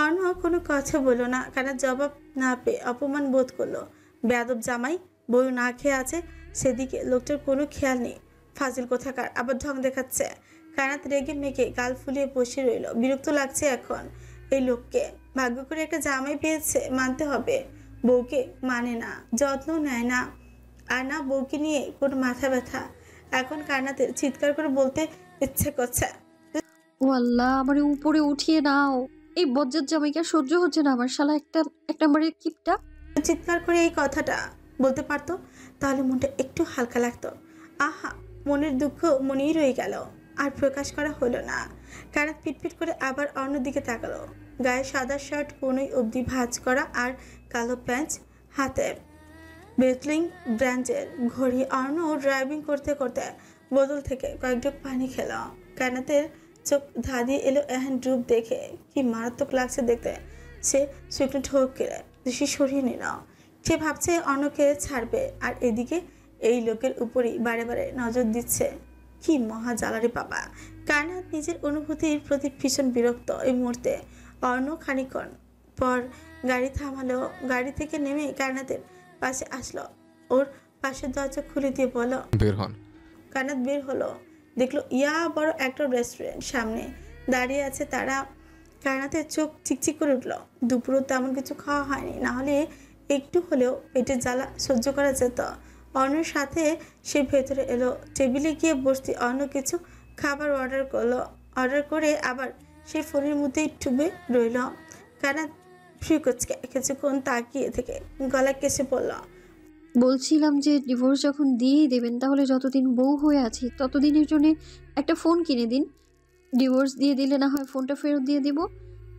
অর্ণ কোনো কথা বলল না, কারণ জবাব না পেয়ে অপমান বোধ করলো। বেয়াদব জামাই, বউ না খেয়ে আছে, সেদিকে লোকটার কোনো খেয়াল নেই। ফাজিল কোথাকার, আবার ঢং দেখাচ্ছে। কানাত রেগে মেগে গাল ফুলিয়ে বসে রইল। বিরক্ত লাগছে এখন এই লোককে। ভাগ্য করে একটা জামাই পেয়েছে, মানতে হবে। বউকে মানে না, যত্ন নেয় না, আর না বউকে নিয়ে কোনো মাথা ব্যথা। এখন কানাতের চিৎকার করে বলতে ইচ্ছে করছে, ও আল্লাহ, আমার উপরে উঠিয়ে নাও। এই বজ্জাত জামাইকে আর সহ্য হচ্ছে না আমার, শালা এক নম্বরের কিপটা। চিৎকার করে এই কথাটা বলতে পারতো, তাহলে মনটা একটু হালকা লাগতো। আহা, মনের দুঃখ মনেই রয়ে গেল, আর প্রকাশ করা হলো না। কানাত পিটপিট করে আবার অন্যদিকে তাকালো। গায়ে সাদা শার্ট কোনোই অবধি ভাঁজ করা, আর কালো প্যান্ট, হাতে বেটলিং ব্র্যান্ডের ঘড়ি। অর্ণ ড্রাইভিং করতে করতে বোতল থেকে কয়েক ঢোক পানি খেল। কানাতের চোখ ধাঁধিয়ে এলো এহেন রূপ দেখে। কি মারাত্মক লাগছে দেখতে। সে শুকনো ঢোক কেড়ে দৃষ্টি সরিয়ে নিল। সে ভাবছে অর্ণকে ছাড়বে, আর এদিকে এই লোকের উপরই বারে বারে নজর দিচ্ছে। কি মহা জ্বালারে বাবা। কানাত নিজের অনুভূতির প্রতি ভীষণ বিরক্ত এই মুহূর্তে। অর্ণ খানিকক্ষণ পর গাড়ি থামালো। গাড়ি থেকে নেমে কানাতের পাশে আসলো। ওর পাশের দরজা খুলে দিয়ে বলল, বের হন। কানাত বের হলো। দেখলো ইয়া বড় একটা রেস্টুরেন্ট সামনে দাঁড়িয়ে আছে তারা। কানাতের চোখ চিকচিক করে উঠলো। দুপুরও তেমন কিছু খাওয়া হয়নি, না হলে একটু হলেও পেটের জ্বালা সহ্য করা যেত। অর্ণের সাথে সে ভেতরে এলো। টেবিলে গিয়ে বসতে অন্য কিছু খাবার অর্ডার করলো। অর্ডার করে আবার সেই ফোনের মধ্যেই ডুবে রইল। কানাত ফ্রি কোচকে কিছুক্ষণ তাকিয়ে থেকে গলা কেসে পড়ল, বলছিলাম যে ডিভোর্স যখন দিয়েই দেবেন, তাহলে যতদিন বউ হয়ে আছি ততদিনের জন্য একটা ফোন কিনে দিন। ডিভোর্স দিয়ে দিলে না হয় ফোনটা ফেরত দিয়ে দিব।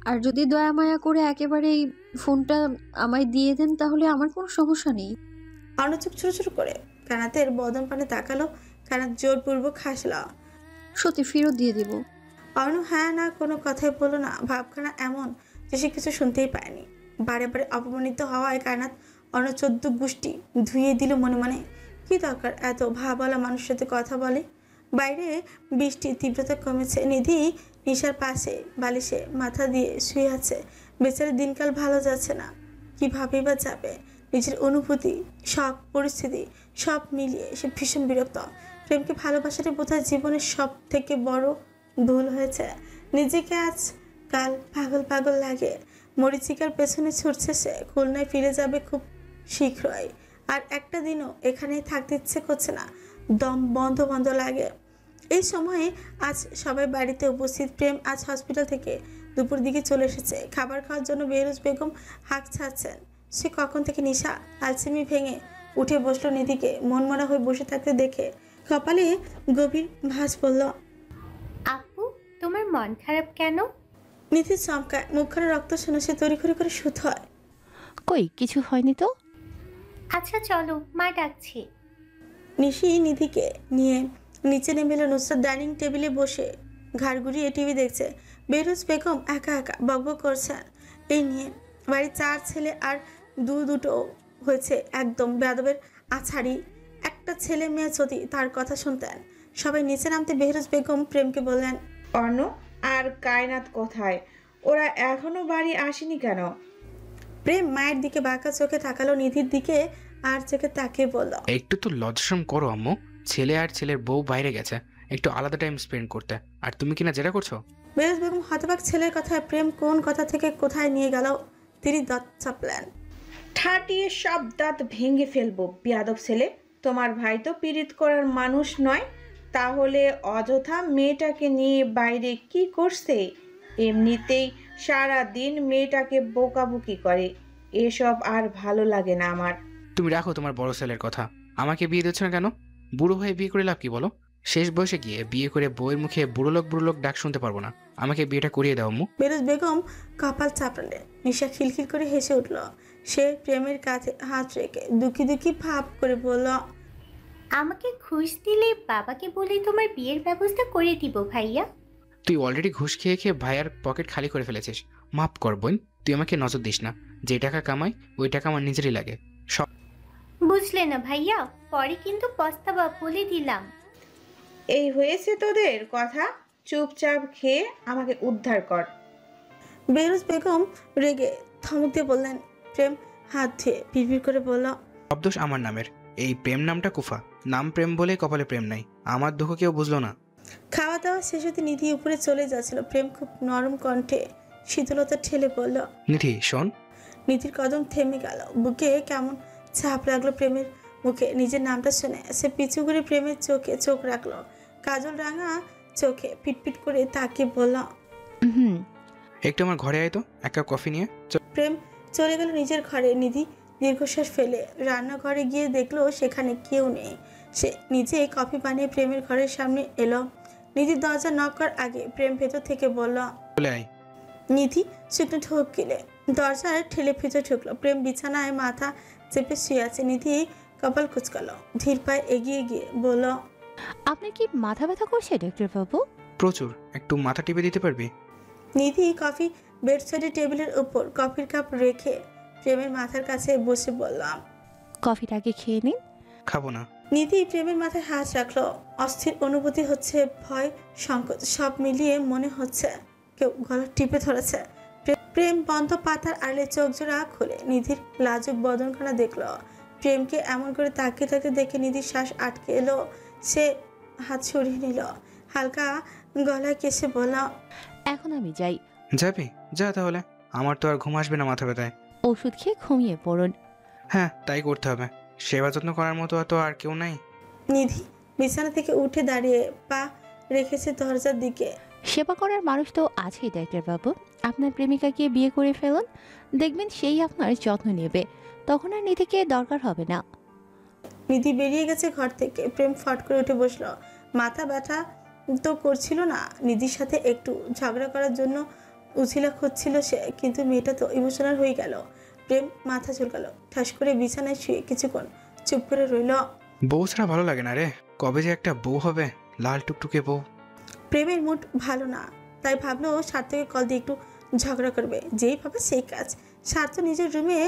আর যদি দয়া মায়া করে একেবারে এই ফোনটা আমায় দিয়ে দেন, তাহলে আমার কোনো সমস্যা নেই। অন্য চোখ ছোট ছোট করে কানাতের বদন পানে তাকালো। কানাত জোরপূর্বক হাসল। সত্যি ফেরত দিয়ে দিব। অর্ণ হ্যাঁ না কোনো কথাই বলল না। ভাবখানা এমন যে সে কিছু শুনতেই পায়নি। বারে বারে অপমানিত হওয়ায় কানাত অর্ণ 14 গোষ্ঠী ধুয়ে দিল মনে মনে। কি দরকার এত ভাবওয়ালা মানুষের সাথে কথা বলে। বাইরে বৃষ্টির তীব্রতা কমেছে। নিধি নিশার পাশে বালিশে মাথা দিয়ে শুয়ে আছে। বেচারা দিনকাল ভালো যাচ্ছে না। কীভাবেই বা যাবে। নিজের অনুভূতি, শখ, পরিস্থিতি সব মিলিয়ে সে ভীষণ বিরক্ত। প্রেমকে ভালোবাসাটা বোধহয় জীবনের সব থেকে বড় ভুল হয়েছে। নিজেকে আজ কাল পাগল পাগল লাগে। মরিচিকার পেছনে ছুটছে সে। খুলনায় ফিরে যাবে খুব শীঘ্রই। আর একটা দিনও এখানেই থাকতে ইচ্ছে করছে না। দম বন্ধ বন্ধ লাগে। এই সময়ে আজ সবাই বাড়িতে উপস্থিত। প্রেম আজ হসপিটাল থেকে দুপুর দিকে চলে এসেছে। খাবার খাওয়ার জন্য বেরোজ বেগম হাঁক ছাড়ছেন। সে কখন থেকে নিশা আলসেমি ভেঙে উঠে বসলো নিধিকে মনমরা হয়ে বসে থাকতে দেখে। কপালে গভীর ভাঁজ পড়ল। আপু, তোমার মন খারাপ কেন? নিধির চমকায়। মুখখানে রক্ত শুনে সে তড়িঘড়ি করে শুধ হয়। কই কিছু হয়নি তো। আচ্ছা চলো, মা ডাকছে। নিশি নিধিকে নিয়ে নিচে নেমে এলো। নুসরাত ডাইনিং টেবিলে বসে ঘাড় ঘুরিয়ে টিভি দেখছে। বেরোজ বেগম একা একা বকবক করছেন এই নিয়ে। বাড়ির 4 ছেলে আর দুটো হয়েছে একদম বেয়াদবের আছাড়ি। একটা ছেলে মেয়ে যদি তার কথা শুনতেন। সবাই নিচে নামতে বেহরোজ বেগম প্রেমকে বললেন, অর্ণ আর কায়নাত কোথায়? ওরা এখনো বাড়ি আসেনি কেন? প্রেম মায়ের দিকে বাঁকা চোখে তাকালো, নিধির দিকে আর চোখে তাকিয়ে বলল, একটু তো লজ্জাশরম করো আম্মু। ছেলে আর ছেলের বউ বাইরে গেছে একটু আলাদা টাইম স্পেন্ড করতে, আর তুমি কিনা যেটা করছো। বেহরোজ বেগম হতবাক। ছেলের কথায় প্রেম কোন কথা থেকে কোথায় নিয়ে গেল। তিনি দাঁত চাপলেন। ঠাটিয়ে সব দাঁত ভেঙে ফেলবো বিয়াদব ছেলে। তোমার ভাই তো পীড়িত করার মানুষ নয়, তাহলে অযথা মেয়েটাকে নিয়ে বাইরে কি করছে? এমনিতেই সারা দিন মেয়েটাকে বোকাবুকি করে। এসব আর ভালো লাগে না আমার। তুমি রাখো তোমার বড় ছেলের কথা। আমাকে বিয়ে দিচ্ছ না কেন? বুড়ো হয়ে বিয়ে করে লাভ কি বলো? শেষ বয়সে গিয়ে বিয়ে করে বউয়ের মুখে বুড়ো লোক ডাক শুনতে পারবো না। আমাকে বিয়েটা করিয়ে দাও আম্মু। বেরোজ বেগম কপাল চাপড়ালেন। নিশা খিলখিল করে হেসে উঠল। সে প্রেমের কাছে হাত রেখে দুঃখী দুঃখী ভাব করে বলল, আমাকে ঘুষ দিলে বাবাকে বলে তোমার বিয়ের ব্যবস্থা করে দিব ভাইয়া। তুই অলরেডি ঘুষ খেয়ে খেয়ে ভাইয়ার পকেট খালি করে ফেলেছিস। মাপ কর বোন, তুই আমাকে নজর দিস না। যে টাকা কামাই ওই টাকা আমার নিজেরই লাগে। সব বুঝলে না ভাইয়া, পরে কিন্তু পস্তাবা, বলে দিলাম। এই হয়েছে তোদের কথা? চুপচাপ খেয়ে আমাকে উদ্ধার কর। বেরোজ বেগম রেগে ধমক দিয়ে বললেন। প্রেম হাত ধুয়ে বিড়বিড় করে বলল, সব দোষ আমার নামের। এই প্রেম নামটা কুফা। নাম প্রেম বলে কপালে প্রেম নাই। আমার দুঃখ কেউ বুঝলো না। খাওয়া দাওয়া শেষ হতে নিধি উপরে চলে যাচ্ছিল। প্রেম খুব নরম কণ্ঠে শীতলতা ঠেলে বলল। নিধি শোন। নিধির কদম থেমে গেল। বুকে কেমন চাপ লাগলো প্রেমের মুখে নিজের নামটা শুনে। সে পিছু করে প্রেমের চোখে চোখ রাখলো। কাজল রাঙা চোখে পিটপিট করে তাকিয়ে বলল, হুম। একটু আমার ঘরে আয় তো, এক কাপ কফি নিয়ে। প্রেম চলে গেল নিজের ঘরে। নিধি দীর্ঘশ্বাস ফেলে রান্নাঘরে গিয়ে দেখলো সেখানে কেউ নেই। সে নিজে কফি বানিয়ে প্রেমের ঘরের সামনে এলো। নিধির দরজা নক করার আগে প্রেম ভেতর থেকে বলল। চলে আয়। নিধি শুকনো ঢোক গিলে দরজায় ঠেলে ভিতরে ঢুকলো। প্রেম বিছানায় মাথা চেপে শুয়ে আছে। নিধি কপাল কুচকালো। ধীর পায়ে এগিয়ে গিয়ে বলল, আপনার কি মাথা ব্যথা করছে ডাক্তার বাবু? প্রচুর। একটু মাথা টিপে দিতে পারবি? নিধি কফি বেডসাইডে টেবিলের উপর কফির কাপ রেখে প্রেমের মাথার কাছে বসে বললাম, কফিটা আগে খেয়ে নিন। খাবো না। নিধি প্রেমের মাথায় হাত রাখলো। অস্থির অনুভূতি হচ্ছে, ভয়, সংকোচ সব মিলিয়ে মনে হচ্ছে কেউ গলা টিপে ধরেছে। প্রেম বন্ধ পাতার আড়লে চোখ জোড়া খুলে নিধির লাজুক বদনখানা দেখলো। প্রেমকে এমন করে তাকিয়ে তাকিয়ে দেখে নিধির শ্বাস আটকে এলো। সে হাত সরিয়ে নিল। হালকা গলায় কেসে বলল, এখন আমি যাই। যাবি? যা তাহলে। আমার তো আর ঘুম আসবে না মাথা ব্যথায়। ওষুধ খেয়ে ঘুমিয়ে পড়ুন। হ্যাঁ, তাই করতে হবে। সেবা যত্ন করার মতো তো আর কেউ নাই। নিধি বিছানা থেকে উঠে দাঁড়িয়ে পা রেখেছে দরজার দিকে। সেবা করার মানুষ তো আছেই ডাক্তার বাবু। আপনার প্রেমিকাকে বিয়ে করে ফেলুন, দেখবেন সেই আপনার যত্ন নেবে। তখন আর নিধিকে দরকার হবে না। নিধি বেরিয়ে গেছে ঘর থেকে। প্রেম ফট করে উঠে বসলো। মাথা ব্যথা তো করছিল না। নিধির সাথে একটু ঝগড়া করার জন্য উছিলা খুঁজছিল সে, কিন্তু মেয়েটা তো ইমোশনাল হয়ে গেল। প্রেম মাথা চুলকালো। ঠাস করে বিছানায় শুয়ে কিছুক্ষণ চুপ করে রইল। বউ ছাড়া ভালো লাগে না রে। কবে যে একটা বউ হবে, লাল টুকটুকে বউ। প্রেমের মুড ভালো না, তাই ভাবলো স্বার্থকে কল দিয়ে একটু ঝগড়া করবে। যেই ভাবে সেই কাজ। স্বার্থ নিজের রুমে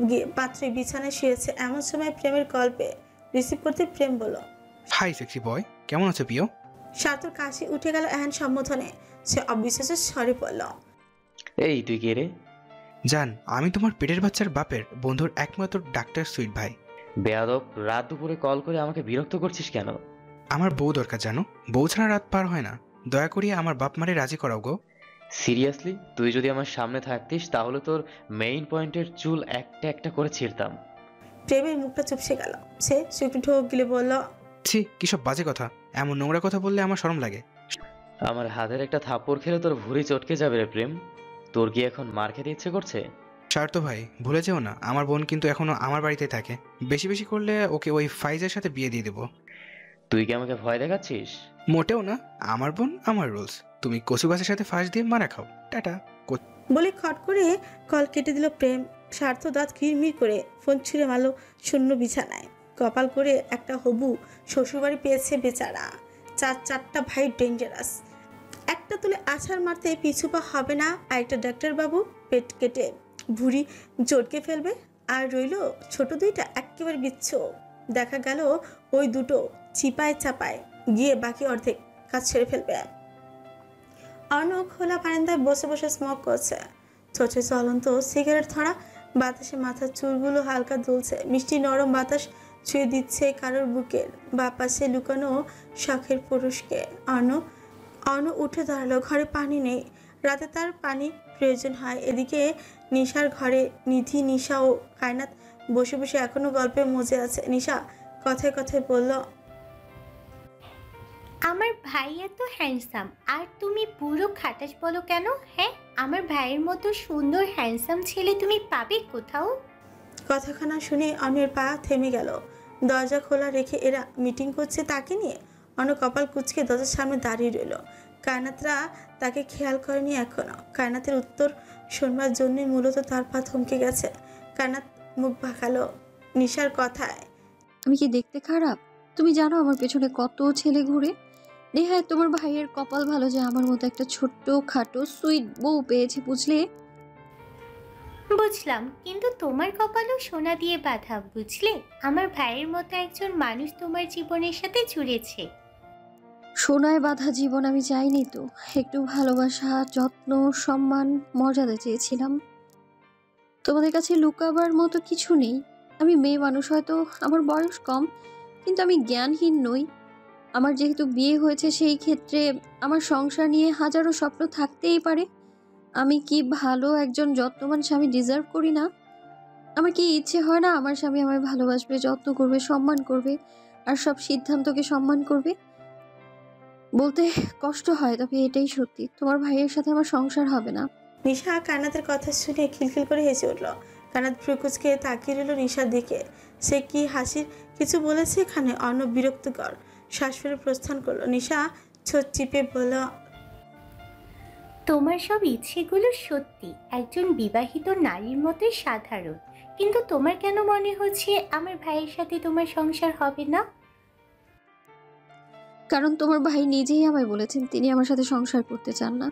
গিয়ে পাত্রে বিছানায় শুয়েছে। এমন সময় প্রেমের কল পেয়ে রিসিভ করতে প্রেম বলল, হাই সেক্সি বয়, কেমন আছো প্রিয়? স্বার্থর কাশি উঠে গেল এহেন সম্বোধনে। সে অবিশ্বাসের স্বরে পড়ল, এই তুই কে রে? জান, আমি তোমার পেটের বাচ্চার বাপের বন্ধুর একমাত্র ডাক্তার সুইট ভাই। বেয়াদব, রাত দুপুরে কল করে আমাকে বিরক্ত করছিস কেন? আমার বউ দরকার জানো। বউ ছাড়া রাত পার হয় না। দয়া করিয়ে আমার বাপ মারে রাজি করাও গো। সিরিয়াসলি, তুই যদি আমার সামনে থাকতিস তাহলে তোর মেইন পয়েন্টের চুল একটা একটা করে ছিঁড়তাম। প্রেমের মুখটা চুপসে গেল। সে শুকনো ঢোক গিলে বলল, ছি, কিসব বাজে কথা। এমন নোংরা কথা বললে আমার শরম লাগে। আমার হাতের একটা থাপ্পড় খেলে তোর ভুঁড়ি চটকে যাবে রে প্রেম। তোর কি এখন মার খেতে ইচ্ছে করছে? স্বার্থ ভাই, ভুলে যেও না, আমার বোন কিন্তু এখনো আমার বাড়িতে থাকে। বেশি বেশি করলে ওকে ওই ফাইজের সাথে বিয়ে দিয়ে দেবো। তুই কি আমাকে ভয় দেখাচ্ছিস? মোটেও না। আমার বোন, আমার রুলস। তুমি কচু গাছের সাথে ফাঁস দিয়ে মারা খাও। টাটা। বলে খট করে কল কেটে দিল প্রেম। স্বার্থ দাঁত কিরমির করে ফোন ছুঁড়ে মারল শূন্য বিছানায়। কপাল করে একটা হবু শ্বশুরবাড়ি পেয়েছে বেচারা। চারটা ভাই ডেঞ্জারাস। একটা তুলে আছাড় মারতে পিছু পা হবে না। আর একটা ডাক্তারবাবু পেট কেটে ভুঁড়ি চটকে ফেলবে। আর রইল ছোট দুইটা একেবারে বিচ্ছ। দেখা গেল ওই দুটো চিপায় চাপায় গিয়ে বাকি অর্ধেক কাজ ছেড়ে ফেলবে। অর্ণব খোলা বারান্দায় বসে বসে স্মোক করছে। চোখে জ্বলন্ত সিগারেট ধরা। বাতাসে মাথার চুলগুলো হালকা দুলছে। মিষ্টি নরম বাতাস ছুঁয়ে দিচ্ছে কারোর বুকের বা পাশে লুকানো শখের পুরুষকে। অর্ণ উঠে দাঁড়ালো। ঘরে পানি নেই। রাতে তার পানি প্রয়োজন হয়। এদিকে নিশার ঘরে নিধি, নিশা ও কায়নাত বসে বসে এখনো গল্পে মজে আছে। নিশা কথায় কথায় বলল, আমার ভাই এত হ্যান্ডসাম আর তুমি পুরো খাটাস বলো কেন? হ্যাঁ, আমার ভাইয়ের মতো সুন্দর হ্যান্ডসাম ছেলে তুমি পাবে কোথাও? কথাখানা শুনে অর্ণের পা থেমে গেল। দরজা খোলা রেখে এরা মিটিং করছে তাকে নিয়ে। অর্ণ কপাল কুঁচকে দরজার সামনে দাঁড়িয়ে রইল। কায়নাতরা তাকে খেয়াল করেনি এখনো। কায়নাতের উত্তর শোনবার জন্যই মূলত তার পা থমকে গেছে। কায়নাত মুখ বাঁকালো নিশার কথায়। আমি কি দেখতে খারাপ? তুমি জানো আমার পেছনে কত ছেলে ঘুরে। নেহায় তোমার ভাইয়ের কপাল ভালো যে আমার মতো একটা ছোট্ট খাটো সুইট বউ পেয়েছে, বুঝলে? বুঝলাম, কিন্তু তোমার কপালও সোনা দিয়ে বাঁধা, বুঝলে? আমার ভাইয়ের মতো একজন মানুষ তোমার জীবনের সাথে জুড়েছে। সোনায় বাঁধা জীবন আমি চাইনি তো, একটু ভালোবাসা, যত্ন, সম্মান, মর্যাদা চেয়েছিলাম। তোমাদের কাছে লুকাবার মতো কিছু নেই। আমি মেয়ে মানুষ, হয়তো আমার বয়স কম, কিন্তু আমি জ্ঞানহীন নই। আমার যেহেতু বিয়ে হয়েছে, সেই ক্ষেত্রে আমার সংসার নিয়ে হাজারো স্বপ্ন থাকতেই পারে। আমি কি ভালো একজন যত্নবান স্বামী ডিজার্ভ করি না? আমার কি ইচ্ছে হয় না আমার স্বামী আমায় ভালোবাসবে, যত্ন করবে, সম্মান করবে, আর সব সিদ্ধান্তকে সম্মান করবে? বলতে কষ্ট হয়, তবে এটাই সত্যি। তোমার ভাইয়ের সাথে আমার সংসার হবে না। নিশা কায়নাতের কথা শুনে খিলখিল করে হেসে উঠল। কায়নাত ভ্রুকুচকে তাকিয়ে রইল নিশার দিকে। সে কি হাসির কিছু বলেছে এখানে? অন্য বিরক্তিকর শ্বাস ফেলে প্রস্থান করলো। নিশা ছোট চিপে বলল, তোমার সব ইচ্ছেগুলো সত্যি একজন বিবাহিত নারীর মতোই সাধারণ, কিন্তু তোমার কেন মনে হচ্ছে আমার ভাইয়ের সাথে তোমার সংসার হবে না? কারণ তোমার ভাই নিজেই আমায় বলেছেন তিনি আমার সাথে সংসার করতে চান না।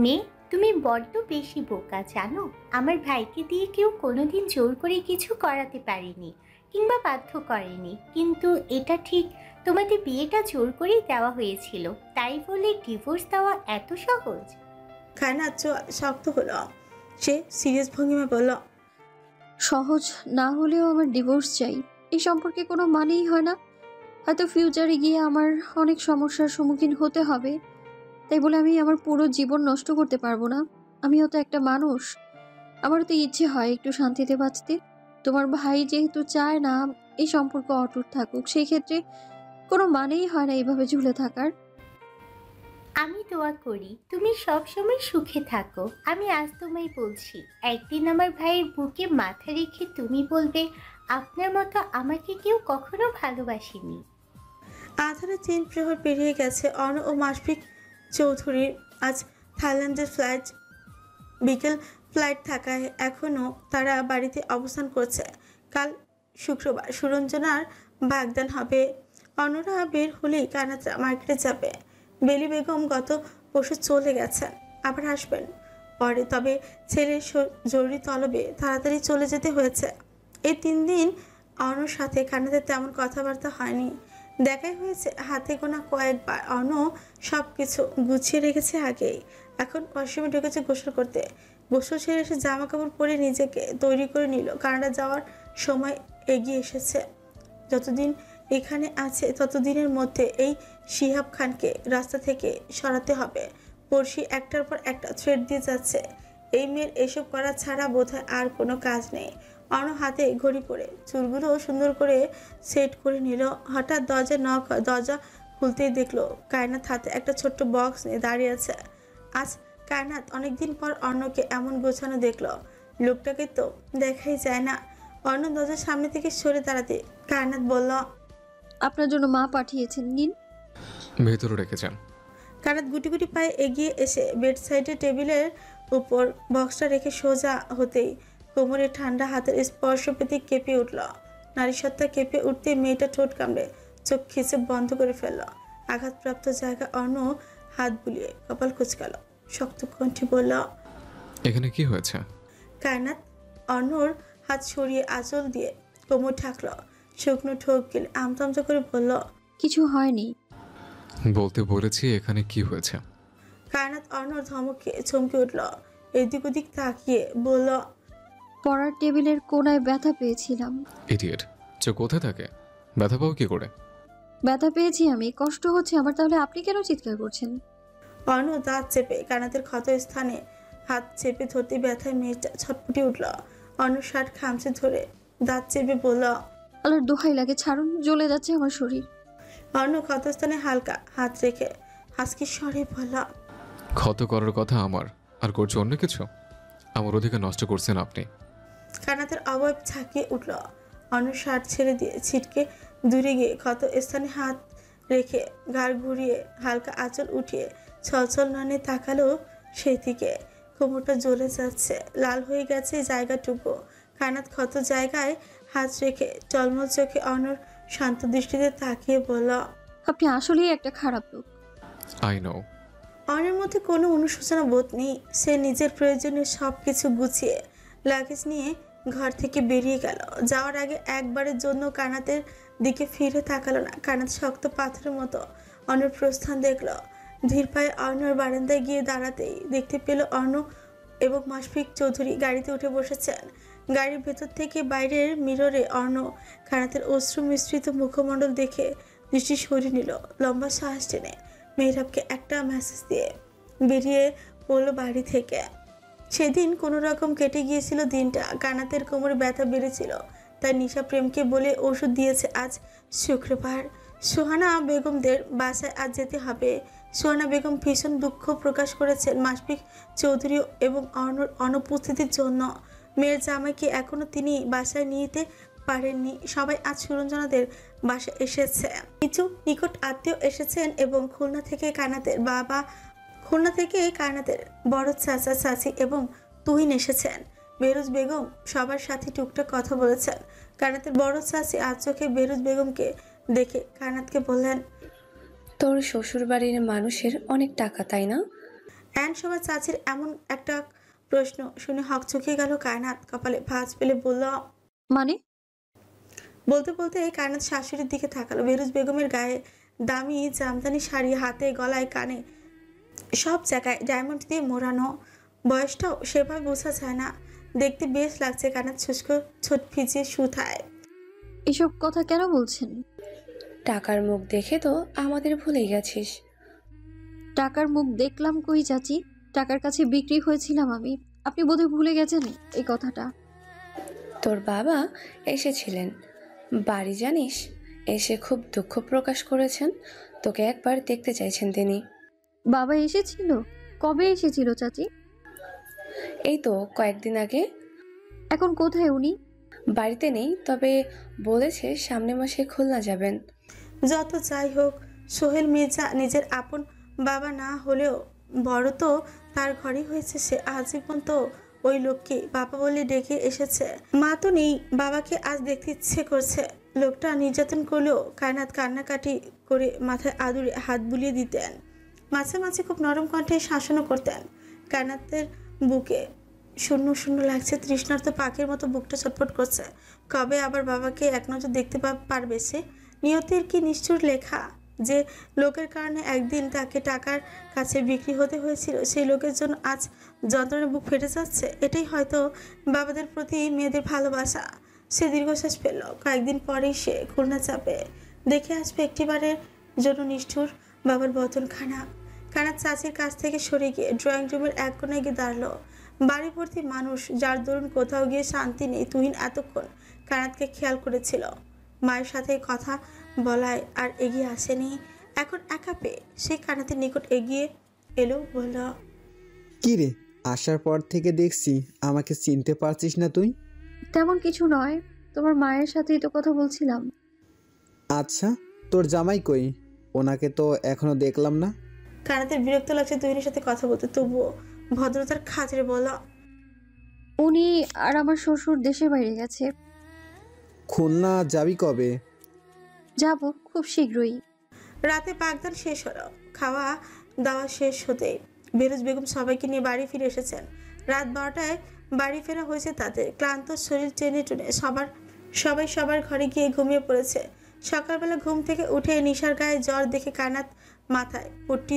মেয়ে, তুমি বড্ড বেশি বোকা জানো। আমার ভাইকে দিয়ে কেউ কোনোদিন জোর করে কিছু করাতে পারেনি কিংবা বাধ্য করেনি, কিন্তু এটা ঠিক তোমাদের বিয়েটা জোর করেই দেওয়া হয়েছিল, তাই বলে ডিভোর্স দেওয়া এত সহজ? কায়নাত শক্ত হলো। সে সিরিয়াস ভঙ্গিমায় বলল, সহজ না হলেও আমার ডিভোর্স চাই। এই সম্পর্কে কোনো মানেই হয় না। হয়তো ফিউচারে গিয়ে আমার অনেক সমস্যার সম্মুখীন হতে হবে, তাই বলে আমি আমার পুরো জীবন নষ্ট করতে পারবো না। আমিও তো একটা মানুষ, আমারও তো ইচ্ছে হয় একটু শান্তিতে বাঁচতে। তোমার ভাই যেহেতু চায় না এই সম্পর্ক অটুট থাকুক, সেই ক্ষেত্রে কোনো মানেই হয় না এইভাবে ঝুলে থাকার। আমি দোয়া করি তুমি সব সময় সুখে থাকো। আমি আজ তোমায় বলছি, একদিন আমার ভাইয়ের বুকে মাথা রেখে তুমি বলবে, আপনার মতো আমাকে কেউ কখনো ভালোবাসেনি। আধারে 3 প্রহর পেরিয়ে গেছে। অর্ণ ও মাসফিক চৌধুরীর আজ থাইল্যান্ডের ফ্লাইট, বিকেল ফ্লাইট থাকায় এখনও তারা বাড়িতে অবস্থান করছে। কাল শুক্রবার সুরঞ্জনার বাগদান হবে। অন্যরা বের হলেই কায়নাতরা মার্কেটে যাবে। বেলি বেগম গত পরশু চলে গেছেন, আবার আসবেন পরে, তবে ছেলের জরুরি তলবে তাড়াতাড়ি চলে যেতে হয়েছে। এই 3 দিন অর্ণর সাথে কায়নাতের তেমন কথাবার্তা হয়নি, দেখাই হয়েছে হাতে গোনা কয়েকবার। অর্ণ সব কিছু গুছিয়ে রেখেছে আগেই। এখন ওয়াশরুমে ঢুকেছে গোসল করতে। গোসল সেরে এসে জামা কাপড় পরে নিজেকে তৈরি করে নিল। কানাডা যাওয়ার সময় এগিয়ে এসেছে। যতদিন এখানে আছে ততদিনের মধ্যে এই শিহাব খানকে রাস্তা থেকে সরাতে হবে। পড়শি একটার পর একটা থ্রেড দিয়ে যাচ্ছে। এই মেয়ের এসব করা ছাড়া বোধহয় আর কোনো কাজ নেই। অন্য হাতে ঘড়ি পরে চুলগুলো সুন্দর করে সেট করে নিল। হঠাৎ দরজা নক হয়। দরজা খুলতেই দেখলো কায়নাত হাতে একটা ছোট্ট বক্স নিয়ে দাঁড়িয়ে আছে। আজ কায়নাত অনেকদিন পর অর্ণকে এমন গোছানো দেখলো। লোকটাকে তো দেখাই যায় না। অর্ণ দরজার সামনে থেকে সরে দাঁড়াতে কায়নাত বলল, আপনার জন্য মা পাঠিয়েছেন, নিন। ভেতরে রেখে যান। কায়নাত গুটি গুটি পায়ে এগিয়ে এসে বেড সাইডে টেবিলের উপর বক্সটা রেখে সোজা হতেই কোমরে ঠান্ডা হাতের স্পর্শ পেতে কেঁপে উঠল। নারী সত্তা কেঁপে উঠতে মেয়েটা ঠোঁট কামড়ে চোখ খিচে বন্ধ করে ফেলল। আঘাতপ্রাপ্ত জায়গা অর্ণ হাত বুলিয়ে কপাল কুচকাল। শক্ত কণ্ঠে বলল, এখানে কি হয়েছে? কায়নাত অর্ণর হাত সরিয়ে আঁচল দিয়ে কোমর ঢাকল। শুকনো ঠোক গেলে আমতামতা করে বলল, কিছু হয়নি। বলতে বলেছি এখানে কি হয়েছে। কায়নাত অর্ণর ধমকে চমকে উঠল। এদিক ওদিক তাকিয়ে বলল, পড়ার টেবিলের কোনায় ব্যথা পেয়েছিলাম। ইডিয়েট, চোখ কোথায় থাকে? ব্যথা পাও কি করে? ব্যথা পেয়েছি আমি, কষ্ট হচ্ছে আমার। তাহলে আপনি কেন চিৎকার করছেন? অর্ণ দাঁত চেপে কায়নাতের ক্ষত স্থানে হাত চেপে ধরতে ব্যথায় মেয়েটা ছটপটি উঠল। অর্ণ শার্ট খামচে ধরে দাঁত চেপে বলল, আল্লাহর দোহাই লাগে, ছাড়ুন, জ্বলে যাচ্ছে আমার শরীর। অর্ণ ক্ষতস্থানে হালকা হাত রেখে হাসকি স্বরে বলল, ক্ষত করার কথা আমার, আর করছে অন্য কিছু। আমার অধিকার নষ্ট করছেন আপনি। কায়নাতের অবয়ব ঝাঁকিয়ে উঠল। অর্ণ শার্ট ছেড়ে দিয়ে ছিটকে দূরে গিয়ে ক্ষত স্থানে হাত রেখে ঘাড় ঘুরিয়ে হালকা আঁচল উঠিয়ে ছলছল নয়নে তাকালো সেই দিকে। কোমরটা জ্বলে যাচ্ছে, লাল হয়ে গেছে জায়গাটুকু। কায়নাত ক্ষত জায়গায় হাত রেখে টলমল চোখে অর্ণর শান্ত দৃষ্টিতে তাকিয়ে বলল, আপনি আসলেই একটা খারাপ লোক। I know. অর্ণের মধ্যে কোনো অনুশোচনা বোধ নেই। সে নিজের প্রয়োজনীয় সব কিছু গুছিয়ে লাগেজ নিয়ে ঘর থেকে বেরিয়ে গেল। যাওয়ার আগে একবারের জন্য কানাতের দিকে ফিরে তাকালো না। কানাত শক্ত পাথরের মতো অর্ণর প্রস্থান দেখল। ধীর পায়ে অর্ণর বারান্দায় গিয়ে দাঁড়াতেই দেখতে পেল অর্ণ এবং মাশফিক চৌধুরী গাড়িতে উঠে বসেছেন। গাড়ির ভেতর থেকে বাইরের মিররে অর্ণ কানাতের অশ্রু মিশ্রিত মুখমণ্ডল দেখে দৃষ্টি সরিয়ে নিল। লম্বা শ্বাস টেনে মেহরাবকে একটা মেসেজ দিয়ে বেরিয়ে পড়লো বাড়ি থেকে। সেদিন কোনো রকম কেটে গিয়েছিল দিনটা। কানাতের কোমরে ব্যথা বেড়েছিল, তাই নিশা প্রেমকে বলে ওষুধ দিয়েছে। আজ শুক্রবার, সোহানা বেগমদের বাসায় আজ যেতে হবে। সোহানা বেগম ভীষণ দুঃখ প্রকাশ করেছেন মাশফিক চৌধুরী এবং অর্ণর অনুপস্থিতির জন্য। মেয়ের জামাইকে এখনও তিনি বাসায় নিতে পারেননি। সবাই আজ সুরঞ্জনাদের বাসায় এসেছে। কিছু নিকট আত্মীয় এসেছেন এবং খুলনা থেকে কানাতের বড় চাচা চাচি এবং তুহিন এসেছেন। বেরুজ বেগম সবার সাথে টুকটাক কথা বলেছেন। কানাতের বড় চাচি আজ চোখে বেরুজ বেগমকে দেখে কানাতকে বললেন, তোর শ্বশুরবাড়ির মানুষের অনেক টাকা, তাই না? সবার চাচির এমন একটা প্রশ্ন শুনে হকচকিয়ে গেল কায়নাত। কপালে ভাঁজ পেলে বলল, মানে? বলতে বলতে কায়নাত শাশুড়ির দিকে তাকালো। বেরুজ বেগমের গায়ে দামি জামদানি শাড়ি, হাতে গলায় কানে সব জায়গায় ডায়মন্ড দিয়ে মোড়ানো। বয়সটাও সেভাবে বোঝা যায় না, দেখতে বেশ লাগছে। কায়নাত শুষ্ক ছোট ভিজিয়ে সুথায়। এসব কথা কেন বলছেন? টাকার মুখ দেখে তো আমাদের ভুলে গেছিস। টাকার মুখ দেখলাম কই চাচি? টাকার কাছে বিক্রি হয়েছিলাম আমি। আপনি বোধহয় ভুলে গেছেন এই কথাটা। তোর বাবা এসেছিলেন বাড়ি, জানিস? এসে খুব দুঃখ প্রকাশ করেছেন। তোকে একবার দেখতে চাইছেন তিনি। বাবা এসেছিল? কবে এসেছিল চাচি? এই তো কয়েকদিন আগে। এখন কোথায় উনি? বাড়িতে নেই, তবে বলেছে সামনের মাসে খুলনা যাবেন। যত যাই হোক, সোহেল মির্জা নিজের আপন বাবা না হলেও বড় তো তার ঘরেই হয়েছে। সে আজীবন তো ওই লোককে বাবা বলে ডেকে এসেছে। মা তো নেই, বাবাকে আজ দেখতে ইচ্ছে করছে। লোকটা নির্যাতন করলেও কায়নাত কান্নাকাটি করে মাথায় আদুরে হাত বুলিয়ে দিতেন। মাঝে মাঝে খুব নরম কণ্ঠে শাসনও করতেন। কায়নাতের বুকে শূন্য শূন্য লাগছে, তৃষ্ণার্ত পাখির মতো বুকটা ছটফট করছে। কবে আবার বাবাকে এক নজর দেখতে পারবে সে? নিয়তির কি নিষ্ঠুর লেখা যে লোকের কারণে একদিন তাকে টাকার কাছে বিক্রি হতে হয়েছিল, সেই লোকের জন্য আজ যন্ত্রণার বুক ফেটে যাচ্ছে। এটাই হয়তো বাবাদের প্রতি মেয়েদের ভালোবাসা। সে দীর্ঘশ্বাস ফেলল। কয়েকদিন পরেই সে খুলনা চাপে, দেখে আসবে একটিবারের জন্য নিষ্ঠুর বাবার বতনখানা। কানাত চাচির কাছ থেকে সরে গিয়ে ড্রয়িং রুমের এক কোণায় গিয়ে দাঁড়ালো। বাড়ি ভর্তি মানুষ, যার দরুন কোথাও গিয়ে শান্তি নেই। তুহিন এতক্ষণ কানাতকে খেয়াল করেছিল, মায়ের সাথে কথা বলায় আর এগিয়ে আসেনি। এখন একা পেয়ে সে কানাতের নিকট এগিয়ে এলো, বলল, কি রে, আসার পর থেকে দেখছি আমাকে চিনতে পারছিস না তুই? তেমন কিছু নয়, তোমার মায়ের সাথেই তো কথা বলছিলাম। আচ্ছা, তোর জামাই কই? ওনাকে তো এখনো দেখলাম না। কানাতের বিরক্ত লাগছে তুহিনের সাথে কথা বলতে, তবুও ভদ্রতার খাতিরে বলল, উনি আর আমার শ্বশুর দেশের বাইরে গেছে। খুলনা যাবি কবে? যাব খুব শীঘ্রই। রাতে পাকদান শেষ হলো। খাওয়া দাওয়া শেষ হতেই বেরুজ বেগম সবাইকে নিয়ে বাড়ি ফিরে এসেছেন। রাত 12টায় বাড়ি ফেরা হয়েছে তাদের। ক্লান্ত শরীর টেনে টুনে সবাই সবার ঘরে গিয়ে ঘুমিয়ে পড়েছে। সকালবেলা ঘুম থেকে উঠে নিশার গায়ে জ্বর দেখে কানাত মাথায় পট্টি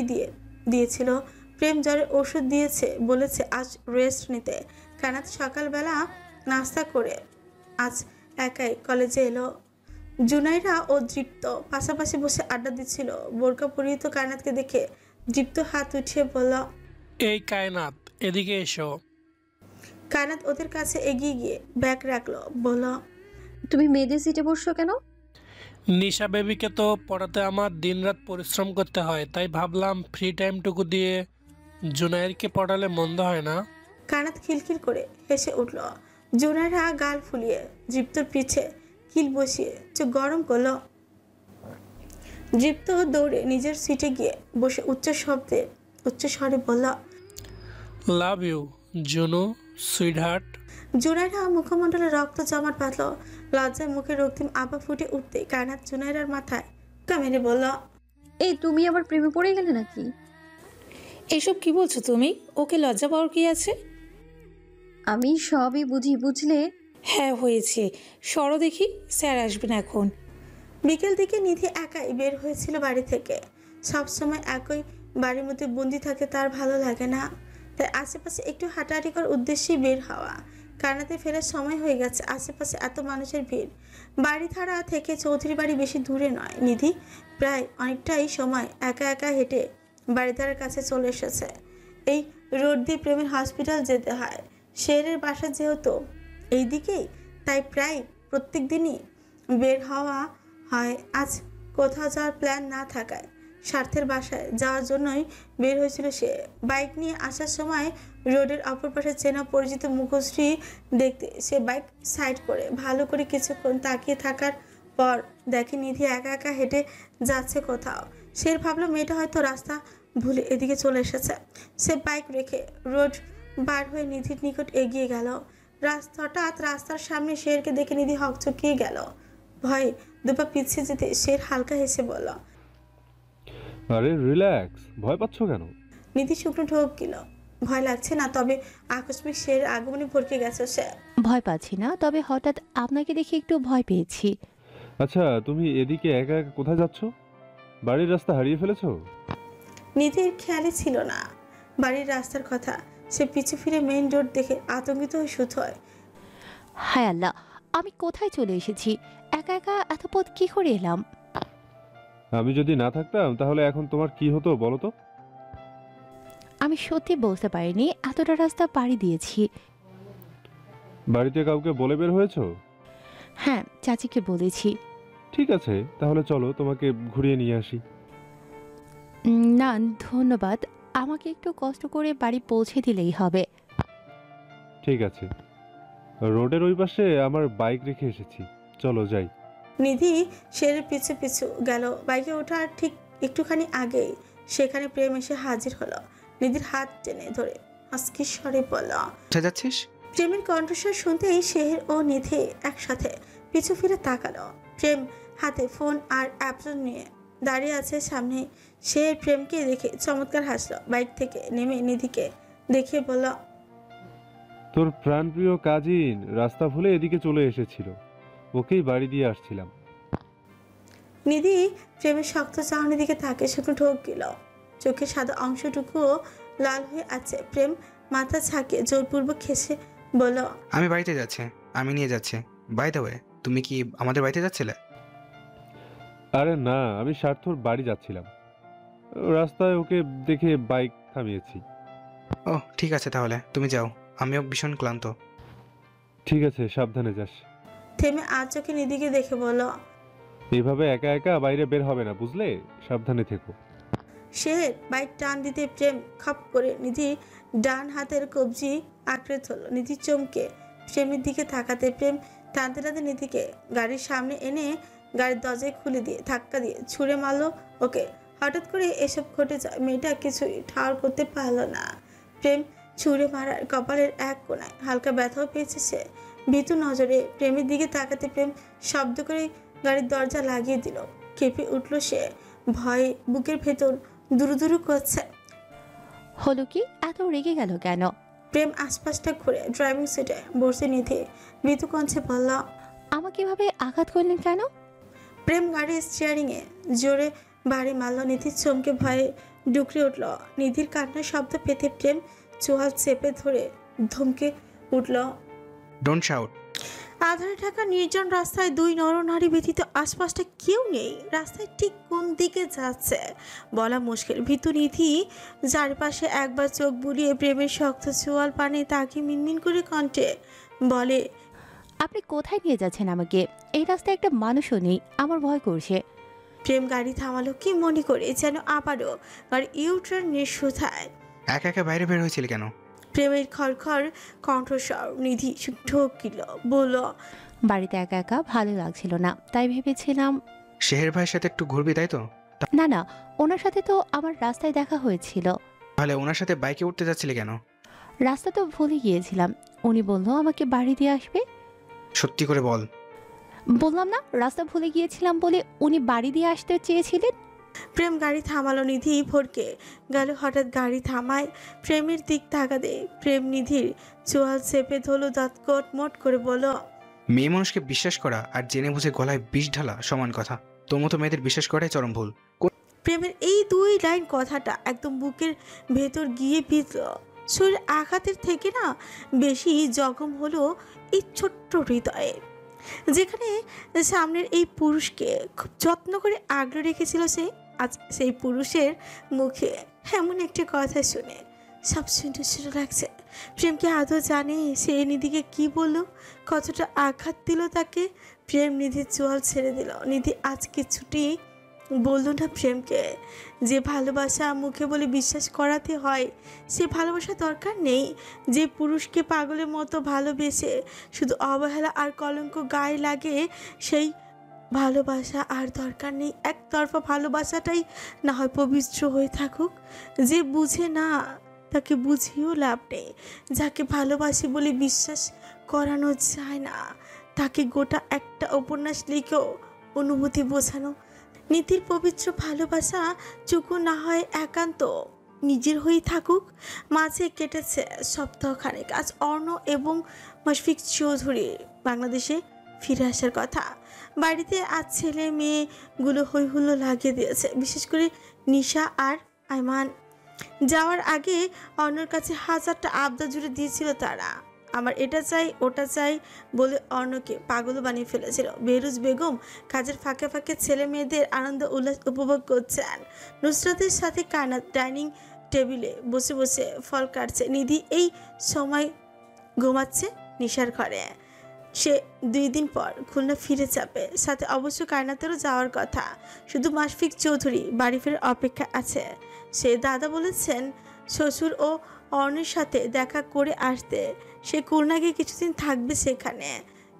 দিয়েছিল। প্রেম জ্বরের ওষুধ দিয়েছে, বলেছে আজ রেস্ট নিতে। কানাত সকালবেলা নাস্তা করে আজ একাই কলেজে এলো। জুনাইরা ও দৃপ্ত পাশাপাশি বসে আড্ডা দিচ্ছিল। বোরকা পরিহিত কায়নাতকে দেখে দৃপ্ত হাত উঠিয়ে বলল, এই কায়নাত, এদিকে এসো। কায়নাত ওদের কাছে এগিয়ে গিয়ে ব্যাগ রাখলো, বলল, তুমি মেয়েদের সিটে বসছো কেন? নিশা বেবিকে তো পড়াতে আমার দিনরাত পরিশ্রম করতে হয়, তাই ভাবলাম ফ্রি টাইমটুকু দিয়ে জুনাইরকে পড়ালে মন্দ হয় না। কায়নাত খিলখিল করে হেসে উঠল। জুনাইরা গাল ফুলিয়ে দৃপ্তর পিছে কিল বসিয়ে চোখ গরম করলো। দৃপ্ত দৌড়ে নিজের সিটে গিয়ে বসে উচ্চ স্বরে বলল, love you Junu sweetheart. Junaira মুখমণ্ডলে রক্ত জমাট বাঁধল। লজ্জায় মুখে রক্তিম আভা ফুটে উঠতে কায়নাত জুনাইরার মাথায় মেরে বলল, এই তুমি আবার প্রেমে পড়ে গেলে নাকি? এসব কি বলছো তুমি? ওকে লজ্জা পাওয়ার কি আছে? আমি সবই বুঝি, বুঝলে? হ্যাঁ হয়েছে, সরো দেখি, স্যার আসবেন এখন। বিকেল দিকে নিধি একাই বের হয়েছিল বাড়ি থেকে। সবসময় একই বাড়ির মধ্যে বন্দি থাকে তার ভালো লাগে না, তাই আশেপাশে একটু হাঁটাহাঁটি করার উদ্দেশ্যেই বের হওয়া। কানাতে ফেরার সময় হয়ে গেছে, আশেপাশে এত মানুষের ভিড়। বাড়িধারা থেকে চৌধুরী বাড়ি বেশি দূরে নয়। নিধি প্রায় অনেকটাই সময় একা একা হেঁটে বাড়িধারার কাছে চলে এসেছে। এই রোড দিয়ে প্রেমের হসপিটাল যেতে হয়। শেরের বাসা যেহেতু এই দিকেই, তাই প্রায় প্রত্যেক দিনই বের হওয়া হয়। আজ কোথাও যাওয়ার প্ল্যান না থাকায় স্বার্থের বাসায় যাওয়ার জন্যই বের হয়েছিল সে। বাইক নিয়ে আসার সময় রোডের অপর পাশে চেনা পরিচিত মুখশ্রী দেখতে সে বাইক সাইড করে ভালো করে কিছুক্ষণ তাকিয়ে থাকার পর দেখে নিধি একা একা হেঁটে যাচ্ছে কোথাও। সে ভাবলো মেয়েটা হয়তো রাস্তা ভুলে এদিকে চলে এসেছে। সে বাইক রেখে রোড বার হয়ে নিধির নিকট এগিয়ে গেল। হঠাৎ রাস্তার সামনে শেরকে দেখে নিধি হকচকিয়ে গেল। ভয়ে দুপা পিছিয়ে যেতে শের হালকা হেসে বলল, আরে রিল্যাক্স, ভয় পাচ্ছ কেন? নিধি শুকনো ঢোক গেল। ভয় লাগছে না, তবে আকস্মিক শের আগমনে ভরকে গেছে সে। ভয় পাচ্ছি না, তবে হঠাৎ আপনাকে দেখে একটু ভয় পেয়েছি। আচ্ছা, তুমি এদিকে একা একা কোথায় যাচ্ছ? বাড়ির রাস্তা হারিয়ে ফেলেছো? নিধির খেয়ালই ছিল না বাড়ির রাস্তার কথা। সে পিছু ফিরে মেইন রোড দেখে আতঙ্কিত হয়ে শুধু হয়, হায় আল্লাহ, আমি কোথায় চলে এসেছি? একা একা এত পথ কি করে এলাম? আমি যদি না থাকতাম তাহলে এখন তোমার কি হতো বলো তো? আমি সত্যি বলতে পারিনি এতটা রাস্তা পাড়ি দিয়েছি। বাড়িতে কাউকে বলে বের হয়েছো? হ্যাঁ, চাচিকে বলেছি। ঠিক আছে, তাহলে চলো তোমাকে ঘুরিয়ে নিয়ে আসি। না ধন্যবাদ, আমাকে একটু কষ্ট করে বাড়ি পৌঁছে দিলেই হবে। ঠিক আছে, রোডের ওই পাশে আমার বাইক রেখে এসেছি, চলো যাই। নিধি শেরের পিছু পিছু গেল। বাইকে ওঠার ঠিক একটুখানি আগেই সেখানে প্রেম এসে হাজির হলো। নিধির হাত টেনে ধরে আজকে স্বরে বলল, কোথায় যাচ্ছিস? প্রেমের কণ্ঠস্বর শুনতেই শের ও নিধি একসাথে পিছু ফিরে তাকালো। প্রেম হাতে ফোন আর অ্যাপস নিয়ে দাঁড়িয়ে আছে সামনে। শের প্রেমকে দেখে চমৎকার হাসলো। বাইক থেকে নেমে নিধিকে দেখিয়ে বলল, তোর প্রাণপ্রিয় কাজিন রাস্তা ভুলে এদিকে চলে এসেছিল, ওকেই বাড়ি দিয়ে আসছিলাম। নিধি প্রেমের শক্ত চাহনির দিকে তাকে শুকনো ঢোক গেল। চোখের সাদা অংশটুকুও লাল হয়ে আছে। প্রেম মাথা ঝাঁকিয়ে জোরপূর্বক খেসে বলল, আমি বাড়িতে যাচ্ছি, আমি নিয়ে যাচ্ছি। বাই দ্য ওয়ে, তুমি কি আমাদের বাড়িতে যাচ্ছিলে? আরে না, আমি স্বার্থর বাড়ি যাচ্ছিলাম, রাস্তায় ওকে দেখে বাইক থামিয়েছি। ও ঠিক আছে, তাহলে তুমি যাও, আমিও ভীষণ ক্লান্ত। ঠিক আছে, সাবধানে যাস। থেমে আর চোখে নিধিকে দেখে বলল, এইভাবে একা একা বাইরে বের হবে না, বুঝলে? সাবধানে থেকো। সে বাইক টান দিতে প্রেম খপ করে নিধি ডান হাতের কবজি আঁকড়ে ধরল। নিধি চমকে প্রেমের দিকে তাকাতে প্রেম টানতে টানতে নিধিকে গাড়ির সামনে এনে গাড়ির দরজায় খুলে দিয়ে ধাক্কা দিয়ে ছুঁড়ে মারলো ওকে। হঠাৎ করে এসব ঘটে যায়, মেয়েটা কিছুই ঠাড় করতে পারলো না। প্রেম ছুঁড়ে মারার কপালের এক কোণায় হালকা ব্যথাও পেয়েছে সে। ভীতু নজরে প্রেমের দিকে তাকাতে প্রেম শব্দ করে গাড়ির দরজা লাগিয়ে দিল। কেঁপে উঠল সে, ভয়ে বুকের ভেতর দুরু দুরু করছে। হলো কি, এত রেগে গেল কেন? প্রেম আশপাশটা ঘুরে ড্রাইভিং সিটে বসে নিধি ভীতু কণ্ঠে বলল, আমাকে এভাবে আঘাত করলেন কেন? প্রেম গাড়ির স্টিয়ারিংয়ে জোরে বাড়ি মারল। নিধির চমকে ভয়ে ডুকরে উঠল। নিধির কান্নার শব্দ পেতে প্রেম চোয়াল চেপে ধরে ধমকে উঠল, ডোন্ট শাউট। আধারে ঢাকা নির্জন রাস্তায় দুই নরনারী ব্যতীত আশপাশটা কেউ নেই। রাস্তায় ঠিক কোন দিকে যাচ্ছে বলা মুশকিল। ভীতু নিধি চারপাশে একবার চোখ বুলিয়ে প্রেমের শক্ত চোয়াল পানে তাকে মিনমিন করে কণ্ঠে বলে, আপনি কোথায় নিয়ে যাচ্ছেন আমাকে? এই রাস্তায় একটা মানুষও নেই, আমার ভয় করছে। প্রেম গাড়ি থামালো কি মনে করে যেন আবারও গাড়ি ইউটার্ন নিঃসুধায়। একা একা বাইরে বের হয়েছিল কেন? প্রেমের খড়খড় কণ্ঠস্বর নিধি ঢোকিল বলল, বাড়িতে একা একা ভালো লাগছিল না, তাই ভেবেছিলাম। শেহের ভাইয়ের সাথে একটু ঘুরবি তাই তো? না না, ওনার সাথে তো আমার রাস্তায় দেখা হয়েছিল। তাহলে ওনার সাথে বাইকে উঠতে যাচ্ছিলে কেন? রাস্তা তো ভুলে গিয়েছিলাম, উনি বললো আমাকে বাড়ি দিয়ে আসবে। সত্যি করে বল। বললাম না, রাস্তা ভুলে গিয়েছিলাম বলে উনি বাড়ি দিয়ে আসতে চেয়েছিলেন। প্রেম গাড়ি থামালো। নিধি ভরকে গেল। হঠাৎ গাড়ি থামায় প্রেমের দিক তাকাতে প্রেম নিধির চোয়াল চেপে ধরল। দাঁত কটমট করে বলল, মেয়ে মানুষকে বিশ্বাস করা আর জেনে বুঝে গলায় বিষ ঢালা সমান কথা। তোর মতো মেয়েদের বিশ্বাস করাই চরম ভুল। প্রেমের এই 2 লাইন কথাটা একদম বুকের ভেতর গিয়ে বিঁধল। শরীর আঘাতের থেকে না বেশি জখম হলো এই ছোট্ট হৃদয়ে, যেখানে সামনের এই পুরুষকে খুব যত্ন করে আগলে রেখেছিল সে। আজ সেই পুরুষের মুখে এমন একটা কথা শুনে সব শুনে শুনে লাগছে। প্রেমকে আদৌ জানে সে নিধিকে কি বললো, কতটা আঘাত দিল তাকে। প্রেম নিধির চোয়াল ছেড়ে দিল। নিধি আজ কিছুটি বলল না প্রেমকে। যে ভালোবাসা মুখে বলে বিশ্বাস করাতে হয় সে ভালোবাসা দরকার নেই। যে পুরুষকে পাগলের মতো ভালোবেসে শুধু অবহেলা আর কলঙ্ক গায়ে লাগে সেই ভালোবাসা আর দরকার নেই। একতরফা ভালোবাসাটাই না হয় পবিত্র হয়ে থাকুক। যে বুঝে না তাকে বুঝিয়েও লাভ নেই। যাকে ভালোবাসি বলে বিশ্বাস করানো যায় না তাকে গোটা একটা উপন্যাস লিখেও অনুভূতি বোঝানো। নীতির পবিত্র ভালোবাসা চুকু না হয় একান্ত নিজের হয়ে থাকুক। মাঝে কেটেছে সপ্তাহখানেক। আজ অর্ণ এবং মুশফিক চৌধুরী বাংলাদেশে ফিরে আসার কথা। বাড়িতে আজ ছেলে মেয়েগুলো হই হুল্লো লাগিয়ে দিয়েছে, বিশেষ করে নিশা আর আইমান। যাওয়ার আগে অর্ণর কাছে হাজারটা আবদার জুড়ে দিয়েছিল তারা। আমার এটা চাই ওটা চাই বলে অর্ণকে পাগল বানিয়ে ফেলেছিল। বেরুজ বেগম কাজের ফাঁকে ফাঁকে ছেলে মেয়েদের আনন্দ উল্লাস উপভোগ করছেন। নুসরাতের সাথে কায়নাত ডাইনিং টেবিলে বসে বসে ফল কাটছে। নিধি এই সময় ঘুমাচ্ছে নিশার ঘরে। সে 2 দিন পর খুলনা ফিরে যাবে। সাথে অবশ্য কায়নাতেরও যাওয়ার কথা। শুধু মুশফিক চৌধুরী বাড়ি ফেরার অপেক্ষা আছে। সে দাদা বলেছেন শ্বশুর ও অর্ণের সাথে দেখা করে আসতে। সে খুলনা গিয়ে কিছুদিন থাকবে সেখানে।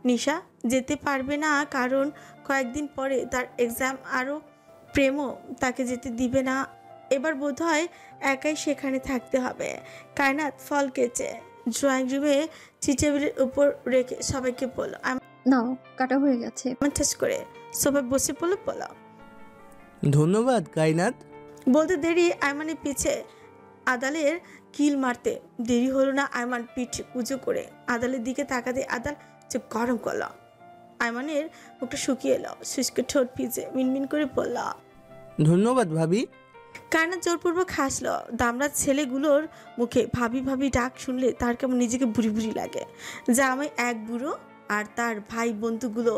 নিশা যেতে পারবে না কারণ কয়েকদিন পরে তার এক্সাম, আরও প্রেমও তাকে যেতে দিবে না। এবার বোধহয় একাই সেখানে থাকতে হবে। কায়নাত ফল কেচে ড্রয়িং রুমে টি টেবিলের উপর রেখে সবাইকে বলল, নাও কাটা হয়ে গেছে। ঠাস করে সবাই বসে পড়লো। বলো ধন্যবাদ কায়নাত। বলতে দেরি আইমানের পিছে আদালের কিল মারতে দেরি হলো না। আইমান পিঠ উঁচু করে আদালের দিকে তাকাতে আদাল চোখ গরম করল। আইমানের মুখটা শুকিয়ে এলো, শুষ্ক ঠোঁট ভিজে মিনমিন করে বলল, ধন্যবাদ ভাবি। কায়নাত জোরপূর্বক হাসলো। দামড়ার ছেলেগুলোর মুখে ভাবি ভাবি ডাক শুনলে তার কেমন নিজেকে বুড়ি বুড়ি লাগে। জামাই এক বুড়ো আর তার ভাই বন্ধুগুলো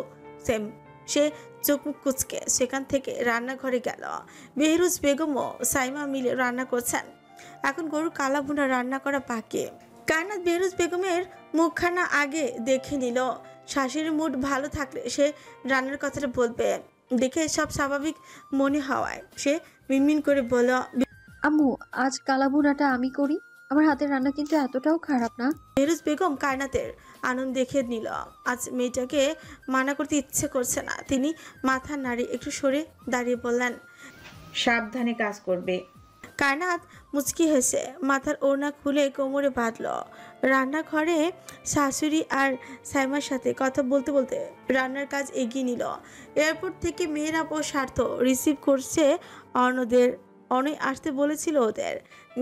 সেম। সে চোখ মুখ কুচকে সেখান থেকে রান্নাঘরে গেল। বেহরুজ বেগম ও সাইমা মিলে রান্না করছেন। এখন গরুর কালা ভুনা রান্না করা বাকি। কায়নাত বেহরুজ বেগমের মুখখানা আগে দেখে নিল। শাশুড়ির মুড ভালো থাকলে সে রান্নার কথাটা বলবে দেখে সব স্বাভাবিক মনে হওয়ায় সে মিনমিন করে বলল, আম্মু আজ কালাভুনাটা আমি করি। আমার হাতের রান্না কিন্তু এতটাও খারাপ না। বেহরুজ বেগম কায়নাতের আনন্দ দেখে নিল। আজ মেয়েটাকে মানা করতে ইচ্ছে করছে না। তিনি মাথা নাড়ি একটু সরে দাঁড়িয়ে বললেন, সাবধানে কাজ করবে। কায়নাত মুচকি হেসে মাথার ওড়না খুলে কোমরে বাঁধল। রান্নাঘরে শাশুড়ি আর সাইমার সাথে কথা বলতে বলতে রান্নার কাজ এগিয়ে নিল। এয়ারপোর্ট থেকে মেহরাব ও স্বার্থ রিসিভ করছে অর্ণদের। অর্ণই আসতে বলেছিল ওদের।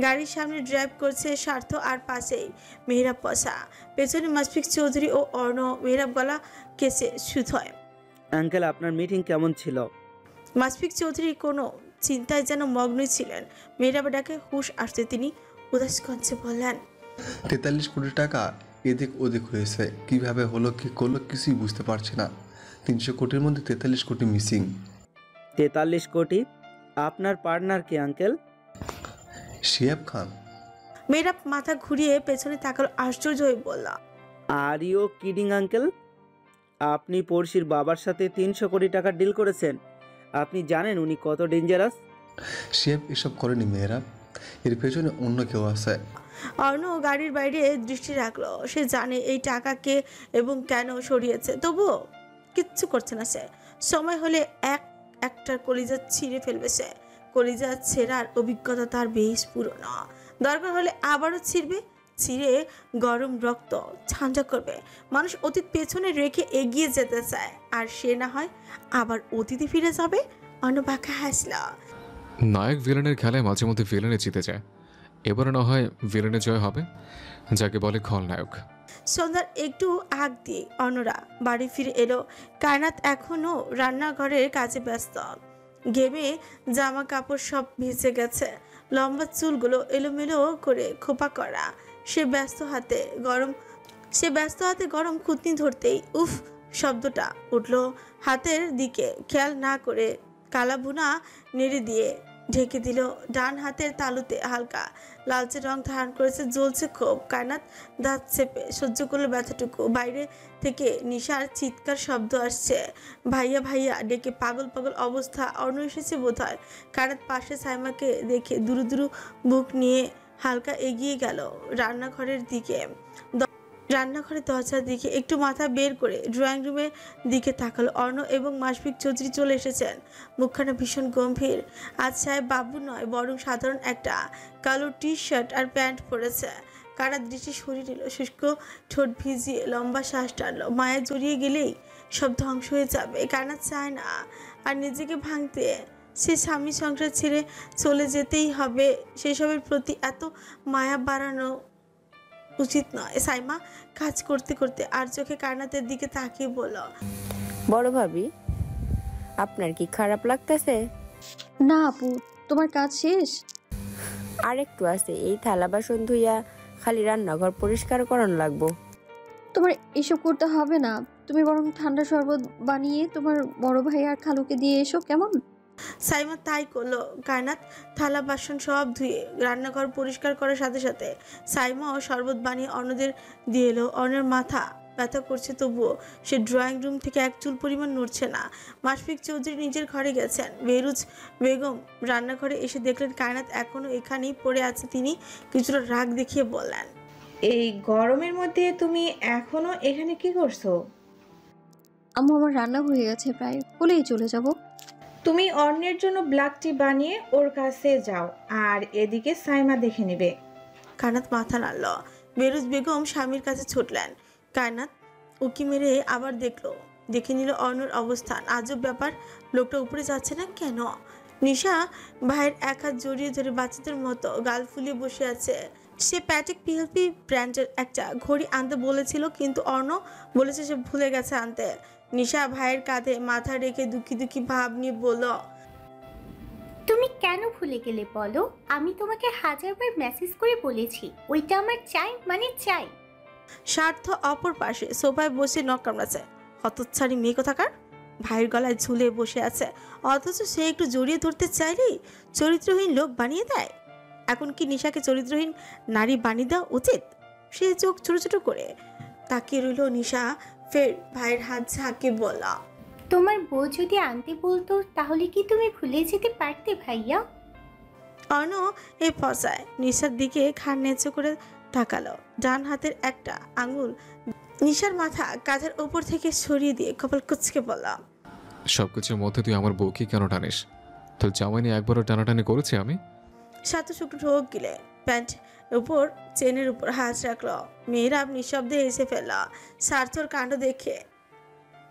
গাড়ির সামনে ড্রাইভ করছে স্বার্থ আর পাশেই মেহরাব বসা। পেছনে মুশফিক চৌধুরী ও অর্ণ। মেহরাব গলা কেসে সুধয়, আঙ্কেল আপনার মিটিং কেমন ছিল? মুশফিক চৌধুরী কোনো চিন্তায় যেন মগ্নই ছিলেন। মেহরাব ডাকে হুঁশ আসতে তিনি উদাস কণ্ঠে বললেন, 43 কোটি টাকা এদিক ওদিক হয়েছে, কিভাবে হলো কি করলো কিছুই বুঝতে পারছি না। 300 কোটির মধ্যে 43 কোটি মিসিং। 43 কোটি? আপনার পার্টনার কে আঙ্কেল? শিয়াব খান। মেহরাব মাথা ঘুরিয়ে পেছনে তাকালো, আশ্চর্য হয়ে বলল, আর ইউ কিডিং আঙ্কেল? আপনি পড়শির বাবার সাথে 300 কোটি টাকার ডিল করেছেন। আপনি জানেন উনি কত ডেঞ্জারাস? শিয়াব এসব করেনি মেহরাব, এর পেছনে অন্য কেউ আছে। অর্ণ গাড়ির বাইরে দৃষ্টি রাখলো। সে জানে এই টাকা কে এবং কেন সরিয়েছে, তবুও কিচ্ছু করছে না সে। সময় হলে একটার কলিজা ছিঁড়ে ফেলবে সে। কলিজা ছেঁড়ার অভিজ্ঞতা তার বেশ পুরনো। দরকার হলে আবারও ছিঁড়বে। ছিঁড়ে গরম রক্ত ঝাঁঝা করবে। মানুষ অতীত পেছনে রেখে এগিয়ে যেতে চায়, আর সে না হয় আবার অতীতে ফিরে যাবে। অন্য বাঁকা হাসল। নায়ক ভিলেনের খেলায় মাঝে মধ্যে ভিলেনে জিতে যায়, এবারে না হয় ভিলেনে জয় হবে, যাকে বলে খলনায়ক। সন্ধ্যার একটু আগ দিয়ে অনরা বাড়ি ফিরে এলো। কায়নাত এখনো রান্নাঘরের কাজে ব্যস্ত। ঘেমে জামা কাপড় সব ভিজে গেছে, লম্বা চুলগুলো এলোমেলো করে খোপা করা। সে ব্যস্ত হাতে গরম খুঁতনি ধরতেই উফ শব্দটা উঠল হাতের দিকে। খেয়াল না করে কালাভুনা নেড়ে দিয়ে ঢেকে দিল। ডান হাতের তালুতে হালকা লালচে রং ধারণ করেছে, জ্বলছে ক্ষোভ। কায়নাত দাঁত চেপে সহ্য করলো ব্যথাটুকু। বাইরে থেকে নিশার চিৎকার শব্দ আসছে, ভাইয়া ভাইয়া ডেকে। পাগল পাগল অবস্থা। অর্ণ এসেছে বোধ হয়। কায়নাত পাশে সাইমাকে দেখে দুরু দুরু বুক নিয়ে হালকা এগিয়ে গেল রান্নাঘরের দরজার দিকে। একটু মাথা বের করে ড্রয়িং রুমের দিকে তাকালো। অর্ণ এবং মাসফিক চৌধুরী চলে এসেছেন। মুখখানা ভীষণ গম্ভীর। আজ সাহেব বাবু নয়, বরং সাধারণ একটা কালো টি শার্ট আর প্যান্ট পরেছে। কারা দৃষ্টি সরিয়ে নিল, শুষ্ক ঠোঁট ভিজিয়ে লম্বা শ্বাস টানলো। মায়া জড়িয়ে গেলেই সব ধ্বংস হয়ে যাবে। কানা চায় না আর নিজেকে ভাঙতে। সে স্বামী সংসার ছেড়ে চলে যেতেই হবে। সেসবের প্রতি এত মায়া বাড়ানো উচিত নয়। সাইমা কাজ করতে করতে আর চোখে কায়নাতের দিকে তাকিয়ে বলল, বড় ভাবি, আপনার কি খারাপ লাগতেছে? না আপু, তোমার কাজ শেষ? আর একটু আছে, এই থালা বাসন ধুইয়া খালি রান্নাঘর পরিষ্কার করানো লাগবো। তোমার এসব করতে হবে না, তুমি বরং ঠান্ডা শরবত বানিয়ে তোমার বড় ভাই আর খালুকে দিয়ে এসো, কেমন? সাইমা তাই করলো। কায়নাত থালা বাসন সব ধুয়ে রান্নাঘর পরিষ্কার করার সাথে সাথে সাইমাও শরবত বানিয়ে অন্যদের দিয়ে এলো। অন্যের মাথা ব্যথা করছে, তবুও সে ড্রয়িং রুম থেকে এক চুল পরিমাণ নড়ছে না। মাশফিক চৌধুরী নিজের ঘরে গেছেন। বেরুজ বেগম রান্নাঘরে এসে দেখলেন কায়নাত এখনো এখানেই পড়ে আছে। তিনি কিছুটা রাগ দেখিয়ে বললেন, এই গরমের মধ্যে তুমি এখনো এখানে কি করছো? আম্মু, আমার রান্না হয়ে গেছে, প্রায় বলেই চলে যাব। তুমি অন্যের জন্য ব্ল্যাক টি বানিয়ে ওর কাছে যাও, আর এদিকে সাইমা দেখে নেবে। কায়নাত মাথা নাড়ল। বেরুজ বেগম স্বামীর কাছে ছুটলেন। কায়নাত উকি মেরে আবার দেখে নিল অর্ণর অবস্থান। আজব ব্যাপার, লোকটা উপরে যাচ্ছে না কেন? নিশা ভাইয়ের এক হাত জড়িয়ে ধরে বাচ্চাদের মতো গাল ফুলিয়ে বসে আছে। সে প্যাটেক পিএলপি ব্র্যান্ডের একটা ঘড়ি আনতে বলেছিল, কিন্তু অর্ণ বলেছে সে ভুলে গেছে আনতে। নিশা ভাইয়ের কাঁধে মাথা রেখে দুঃখী দুঃখী ভাব নিয়ে বলল, তুমি কেন ভুলে গেলে বলো? আমি তোমাকে হাজারবার মেসেজ করে বলেছি ওইটা আমার চাই মানে চাই। স্বার্থ অপর পাশে সোফায় বসে নখ কামড়াচ্ছে। হতচ্ছাড়ি মেয়ে কোথাকার, ভাইয়ের গলায় ঝুলে বসে আছে, অথচ সে একটু জড়িয়ে ধরতে চাইলেই চরিত্রহীন লোক বানিয়ে দেয়। এখন কি নিশাকে চরিত্রহীন নারী বানিয়ে দেওয়া উচিত? সে চোখ ছোট ছোট করে তাকিয়ে রইল। নিশা ফের ভাইয়ের হাত ঝাঁকে বলল, তোমার বউ যদি আনতে বলতো তাহলে কি তুমি ভুলে যেতে পারতে ভাইয়া? অর্ণ এই পচায় নিশার দিকে ঘাড় নেচে করে তাকালো। ডান হাতের একটা আঙুল নিশার মাথা কাঁধের উপর থেকে সরিয়ে দিয়ে কপাল কুচকে বলল, সবকিছুর মধ্যে তুই আমার বউকে কেন টানিস? তোর জামাই নিয়ে একবারও টানাটানি করেছি আমি? সাথে শুক্র ঢোক গিলে প্যান্ট উপর চেনের উপর হাত রাখলো। মেয়েরা নিঃশব্দে এসে ফেলল। স্বার্থর কাণ্ড দেখে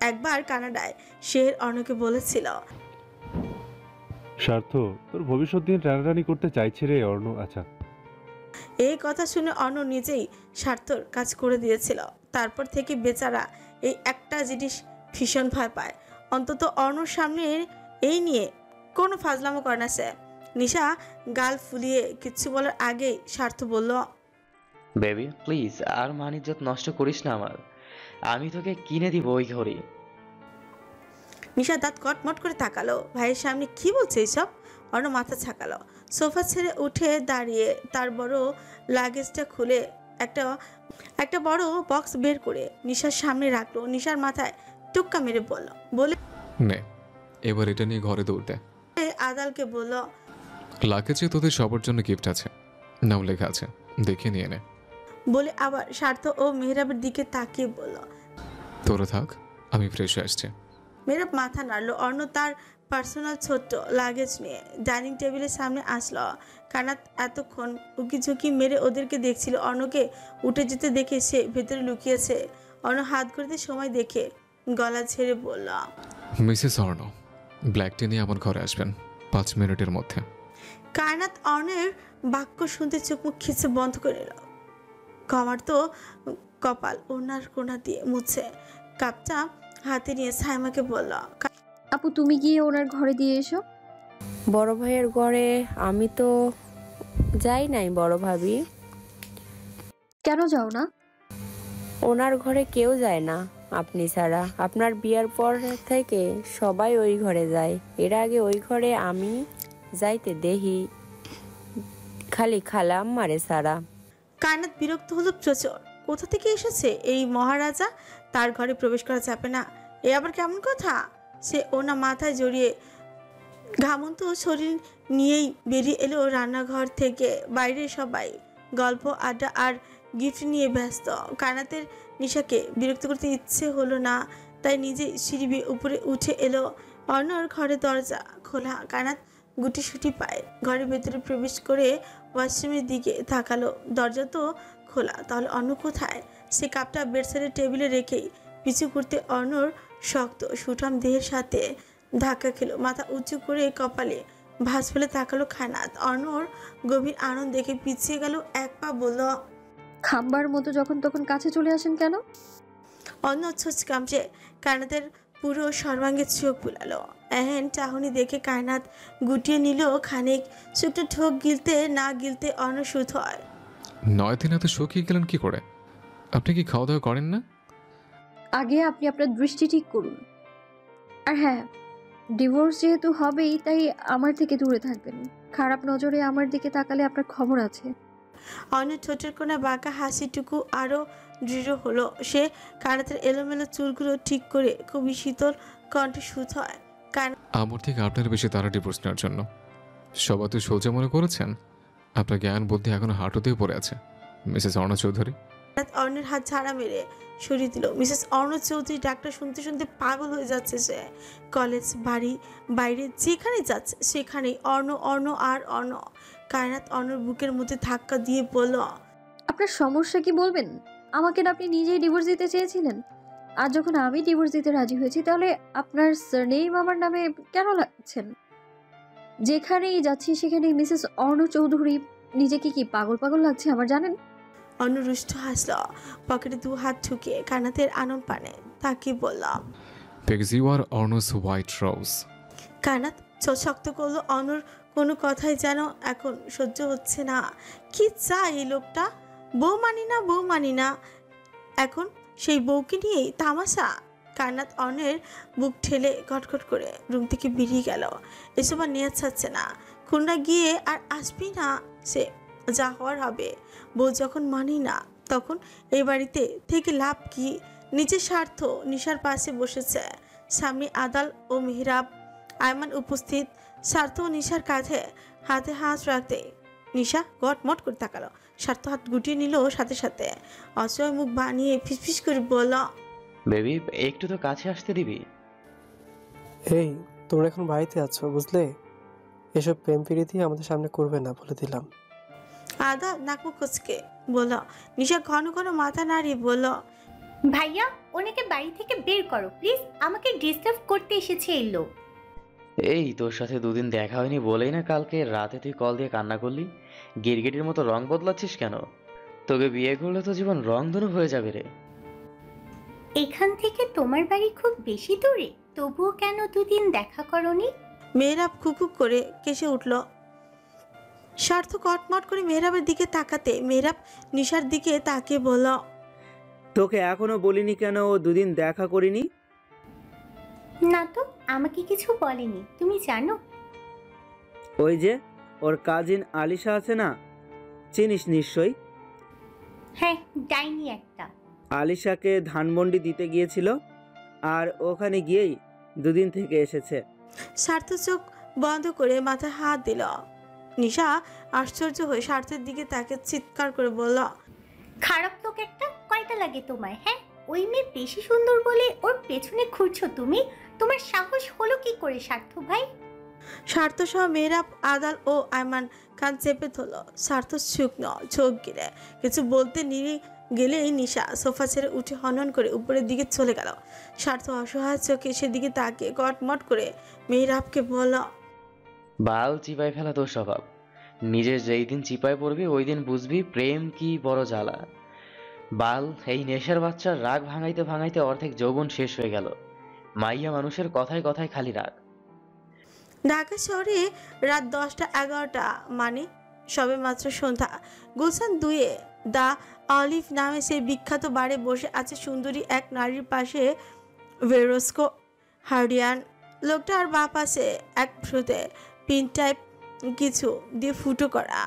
একবার কানাডায় শের অর্ণকে বলেছিল, স্বার্থ তোর ভবিষ্যৎ দিন টানাটানি করতে চাইছে রে অর্ণ। আচ্ছা, এই কথা শুনে অর্ণ নিজেই স্বার্থর কাজ করে দিয়েছিল। তারপর থেকে বেচারা এই একটা জিনিস ভীষণ ভয় পায়, অন্তত অর্ণর সামনে এই নিয়ে কোনো ফাজলামো করে না সে। নিশা গাল ফুলিয়ে কিচ্ছু বলার আগেই স্বার্থ বলল, বেবি প্লিজ আর মান ইজ্জত নষ্ট করিস না আমার। আমি তোকে কিনে দিব ওই ঘড়ি। নিশা দাঁত কটমট করে তাকালো। ভাইয়ের সামনে কি বলছে এইসব? অর্ণ মাথা ছাকালো। সোফা ছেড়ে উঠে দাঁড়িয়ে তার বড় লাগেজটা খুলে একটা বড় বক্স বের করে নিশার সামনে রাখলো। নিশার মাথায় টুক্কা মেরে বলে নে, এবার এটা নিয়ে ঘরে দৌড় দে। আদালকে বলল, লাগেজে তোদের সবার জন্য গিফট আছে, নাম লেখা আছে, দেখে নিয়ে নে। বলে আবার স্বার্থ ও মেহরাবের দিকে তাকিয়ে বলল, তোরা থাক, আমি ফ্রেশ হয়ে আসছি। মেহরাব মাথা নাড়লো। অর্ণ তার পার্সোনাল ছোট্ট লাগেজ নিয়ে ডাইনিং টেবিলের সামনে আসলো। কানাত এতক্ষণ উকি ঝুঁকি মেরে ওদেরকে দেখছিল। অর্ণকে উঠে যেতে দেখে সে ভেতরে লুকিয়েছে। অর্ণ হাত ঘড়িতে সময় দেখে গলা ছেড়ে বলল, মিসেস অর্ণ, ব্ল্যাক টি নিয়ে আমার ঘরে আসবেন 5 মিনিটের মধ্যে। কায়নাত অর্ণের বাক্য শুনতে চোখ মুখ খিচে বন্ধ করে নিল। কমার তো কপাল ওনার কোনা দিয়ে মুছে কাপটা হাতে নিয়ে সাইমাকে বলল, আপু তুমি গিয়ে ওনার ঘরে দিয়ে এসো। বড় ভাইয়ের ঘরে আমি তো যাই নাই বড় ভাবি। কেন যাও না? ওনার ঘরে কেউ যায় না আপনি ছাড়া। আপনার বিয়ার পর থেকে সবাই ওই ঘরে যায়। এর আগে ওই ঘরে আমি যাইতে দেখি খালি খালা আম্মারে ছাড়া। কায়নাত বিরক্ত হলো প্রচুর। কোথা থেকে এসেছে এই মহারাজা? তার ঘরে প্রবেশ করা যাবে না, এ আবার কেমন কথা? সে ওনা মাথায় জড়িয়ে ঘামন্ত শরীর নিয়েই বেরিয়ে এলো রান্নাঘর থেকে। বাইরে সবাই গল্প আড্ডা আর গিফট নিয়ে ব্যস্ত। কায়নাতের নিশাকে বিরক্ত করতে ইচ্ছে হলো না, তাই নিজে সিঁড়ি বেয়ে উপরে উঠে এলো। অর্ণর ঘরের দরজা খোলা। কায়নাত গুটিসুটি পায় ঘরের ভেতরে প্রবেশ করে ওয়াশরুমের দিকে তাকালো। দরজা তো খোলা, তাহলে অর্ণ কোথায়? সে কাপটা বেডসাইডের টেবিলে রেখেই পিছু করতে অর্ণর শক্ত সুঠাম দেহের সাথে ধাক্কা খেলো। মাথা উঁচু করে কপালে ভাঁজ ফেলে তাকালো কায়নাত। অর্ণর গভীর আনন্দ দেখে পিছিয়ে গেল এক পা। বলল, খাম্বার মতো যখন তখন কাছে চলে আসেন কেন? অন্য ছোচ কামছে কায়নাতের পুরো সর্বাঙ্গে চোখ বুলালো। এহেন চাহনি দেখে কায়নাত গুটিয়ে নিল খানিক। শুকনো ঠোক গিলতে না গিলতে অর্ণ সুত হয়। 9 দিন এত শুকিয়ে গেলেন কি করে? আপনি কি খাওয়া দাওয়া করেন না? আগে আপনি আপনার দৃষ্টি ঠিক করুন। আর হ্যাঁ, ডিভোর্স যেহেতু হবেই তাই আমার থেকে দূরে থাকবেন। খারাপ নজরে আমার দিকে তাকালে আপনার খবর আছে। অন্য ঠোঁটের কোনা বাঁকা হাসিটুকু আরো দৃঢ় হলো। সে কায়নাতের এলোমেলো চুলগুলো ঠিক করে খুবই শীতল কণ্ঠে সুত হয়। আমার থেকে আপনার বেশি তারা ডিভোর্স নেওয়ার জন্য। সবাই তো সোজা মনে করেছেন। আপনার জ্ঞান বুদ্ধি এখনো হাঁটুতেই পড়ে আছে মিসেস অর্ণা চৌধুরী। অর্ণের হাত ঝাড়া মেরে সরিয়ে দিল। মিসেস অর্ণ চৌধুরী ডাক্তার শুনতে শুনতে পাগল হয়ে যাচ্ছে সে। কলেজ, বাড়ি, বাইরে যেখানে যাচ্ছে সেখানেই অর্ণ অর্ণ আর অর্ণ। কায়নাত অর্ণর বুকের মধ্যে ধাক্কা দিয়ে বলল, আপনার সমস্যা কি বলবেন? আমাকে না আপনি নিজেই ডিভোর্স দিতে চেয়েছিলেন। আর যখন আমি ডিভোর্স দিতে রাজি হয়েছি তাহলে আপনার সারনেম আমার নামে কেন লাগছেন? যেখানেই যাচ্ছি সেখানেই মিসেস অর্ণ চৌধুরী। নিজেকে কি পাগল পাগল লাগছে আমার জানেন? অর্ণ রুষ্ট হাসল, পকেটে 2 হাত ঠুকিয়ে কায়নাতের আনন পানে তাকে বললাম, Because you are Orno's white rose. কায়নাত শক্ত করলো। অর্ণর কোনো কথাই যেন এখন সহ্য হচ্ছে না। কি চায় এই লোকটা? বউ মানি না, বউ মানি না, এখন সেই বউকে নিয়েই তামাশা। কায়নাত অর্ণের বুক ঠেলে ঘটঘট করে রুম থেকে বেরিয়ে গেল। এসব আর নেওয়া ছাড়ছে না। খুলনা গিয়ে আর আসবি না সে, যা হওয়ার হবে। বউ যখন মানি না তখন এই বাড়িতে থেকে লাভ কি? নিজের স্বার্থ। নিশার পাশে বসেছে, সামনে আদাল ও মেহরাব, আয়মান উপস্থিত। স্বার্থ ও নিশার কাঁধে হাতে হাত রাখতে নিশা গটমট করে তাকালো। স্বার্থ হাত গুটিয়ে নিল সাথে সাথে। অসহায় মুখ বানিয়ে ফিসফিস করে বলল, বেবি একটু তো কাছে আসতে দিবি? এই তোমরা এখন বাড়িতে আছো বুঝলে? এসব প্রেম প্রীতি আমাদের সামনে করবে না বলে দিলাম। আদা নাকমুখ কুচকে বলল। নিশা ঘন ঘন মাথা নাড়িয়ে বলল, ভাইয়া ওনাকে বাড়ি থেকে বের করো প্লিজ। আমাকে ডিস্টার্ব করতে এসেছে এই লোক। এই তোর সাথে 2 দিন দেখা হয়নি বলেই না কালকে রাতে তুই কল দিয়ে কান্না করলি। গিরগিটির মতো রং বদলাচ্ছিস কেন? তোকে বিয়ে করলে তো জীবন রংধনু হয়ে যাবে রে। এখান থেকে তোমার বাড়ি খুব বেশি দূরে, তবুও কেন 2 দিন দেখা করনি? মেহরাব খুকুক করে কেসে উঠল। স্বার্থ কটমট করে মেহরাবের দিকে তাকাতে মেহরাব নিশার দিকে তাকিয়ে বলল, তোকে এখনো বলিনি কেন ও 2 দিন দেখা করিনি? না তো, আমাকে কিছু বলেনি। তুমি জানো? ওই যে ওর কাজিন আলিশা আছে না, চিনিস নিশ্চয়ই? হ্যাঁ, ডাইনি একটা। আলিশাকে ধানমন্ডি দিতে গিয়েছিল আর ওখানে গিয়েই 2 দিন থেকে এসেছে। স্বার্থ চোখ বন্ধ করে মাথায় হাত দিল। নিশা আশ্চর্য হয়ে স্বার্থের দিকে তাকে চিৎকার করে বলল, খারাপ লোক একটা। কয়টা লাগে তোমার? হ্যাঁ, ওই মেয়ে বেশি সুন্দর বলে ওর পেছনে ঘুরছো তুমি? তোমার সাহস হলো কি করে স্বার্থ ভাই? স্বার্থ সহ মেহরাব, আদাল ও আয়মান কান চেপে ধরল। স্বার্থ শুকনো চোখ গিলে কিছু বলতে নিয়ে গেলেই নিশা সোফা ছেড়ে উঠে হনন করে উপরের দিকে চলে গেল। স্বার্থ অসহায় চোখে সেদিকে তাকিয়ে গটমট করে মেহরাবকে বলল, বাল চিবাই ফেলা তোর স্বভাব। নিজে যেই দিন চিপায় পড়বি ওই দিন বুঝবি প্রেম কি বড় জ্বালা। বাল, এই নেশার বাচ্চার রাগ ভাঙাইতে ভাঙাইতে অর্ধেক যৌবন শেষ হয়ে গেল। মাইয়া মানুষের কথায় কথায় খালি রাগ। ঢাকা শহরে রাত 10টা-11টা, মানে সবে মাত্র সন্ধ্যা। গুলশান 2-এ দ্য অলিভ নামে সেই বিখ্যাত বারে বসে আছে সুন্দরী এক নারীর পাশে ভেরোস্কো হার্ডিয়ান। লোকটার বাঁ পাশে এক ফ্রুতে পিন টাইপ কিছু দিয়ে ফুটো করা,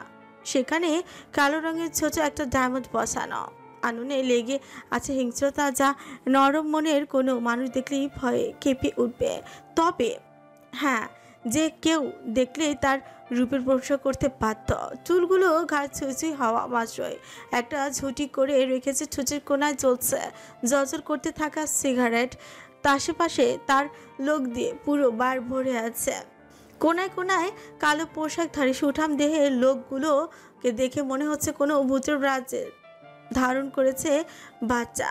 সেখানে কালো রঙের ছোট একটা ডায়মন্ড বসানো। আননে লেগে আছে হিংস্রতা, যা নরম মনের কোনো মানুষ দেখলেই ভয়ে কেঁপে উঠবে। তবে হ্যাঁ, যে কেউ দেখলেই তার রূপের প্রশংসা করতে বাধ্য। চুলগুলো ঘাড় ছুঁচুই হওয়া মাত্রই একটা ঝুঁটি করে রেখেছে, ঠোঁটের কোনায় জ্বলছে জলজল করতে থাকা সিগারেট। আশেপাশে তার লোক দিয়ে পুরো বার ভরে আছে। কোনায় কোনায় কালো পোশাকধারী সুঠাম দেহের লোকগুলোকে দেখে মনে হচ্ছে কোনো ভূতের রাজ্যের ধারণ করেছে বাচ্চা।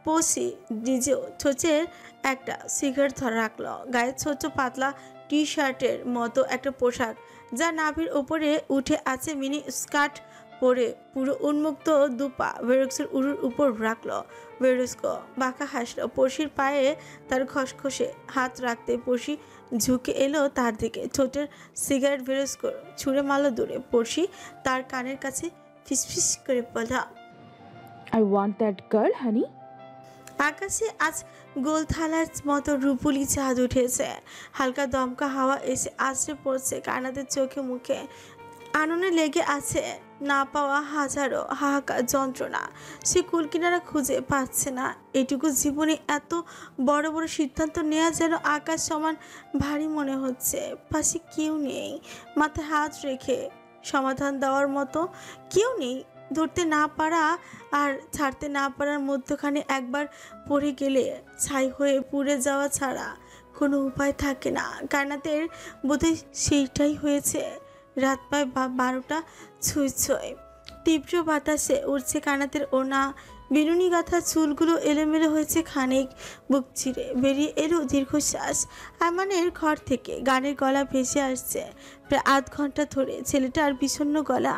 পসি নিজেও ঠোঁটের একটা সিগারেট ধরে রাখলো। গায়ে ছোট পাতলা টি শার্টের মতো একটা পোশাক, যা নাভির ওপরে উঠে আছে মিনি স্কার্ট পরে পুরো উন্মুক্ত দুপা ভেরক্সের উড়ুর উপর রাখলো। ভেরক্সো বাঁকা হাসলো। পড়শির পায়ে তার খসখসে হাত রাখতে পড়শি ঝুঁকে এলো তার দিকে। ঠোঁটের সিগারেট ভেরক্সো ছুঁড়ে মারল দূরে। পড়শি তার কানের কাছে ফিসফিস করে বলল, I want that girl, honey. আকাশে আজ গোল থালার মতো রূপুলি চাঁদ উঠেছে। হালকা দমকা হাওয়া এসে আছড়ে পড়ছে কানাদের চোখে মুখে। আননে লেগে আছে না পাওয়া হাজারো হাহাকার যন্ত্রণা। সে কুলকিনারা খুঁজে পাচ্ছে না। এটুকু জীবনে এত বড় বড় সিদ্ধান্ত নেওয়া যেন আকাশ সমান ভারী মনে হচ্ছে। পাশে কেউ নেই মাথায় হাত রেখে সমাধান দেওয়ার মতো, কেউ নেই। ধরতে না পারা আর ছাড়তে না পারার মধ্যখানে একবার পড়ে গেলে ছাই হয়ে পুড়ে যাওয়া ছাড়া কোনো উপায় থাকে না। কানাতের বোধহয় সেইটাই হয়েছে। রাত প্রায় 12টা ছুঁই। তীব্র বাতাসে উঠছে কানাতের ওনা, বিনুনি গাঁথা চুলগুলো এলোমেলো হয়েছে খানিক। বুক চিরে বেরিয়ে এলো দীর্ঘশ্বাস। আয়মানের ঘর থেকে গানের গলা ভেসে আসছে প্রায় আধ ঘন্টা ধরে। ছেলেটার বিষণ্ণ গলা।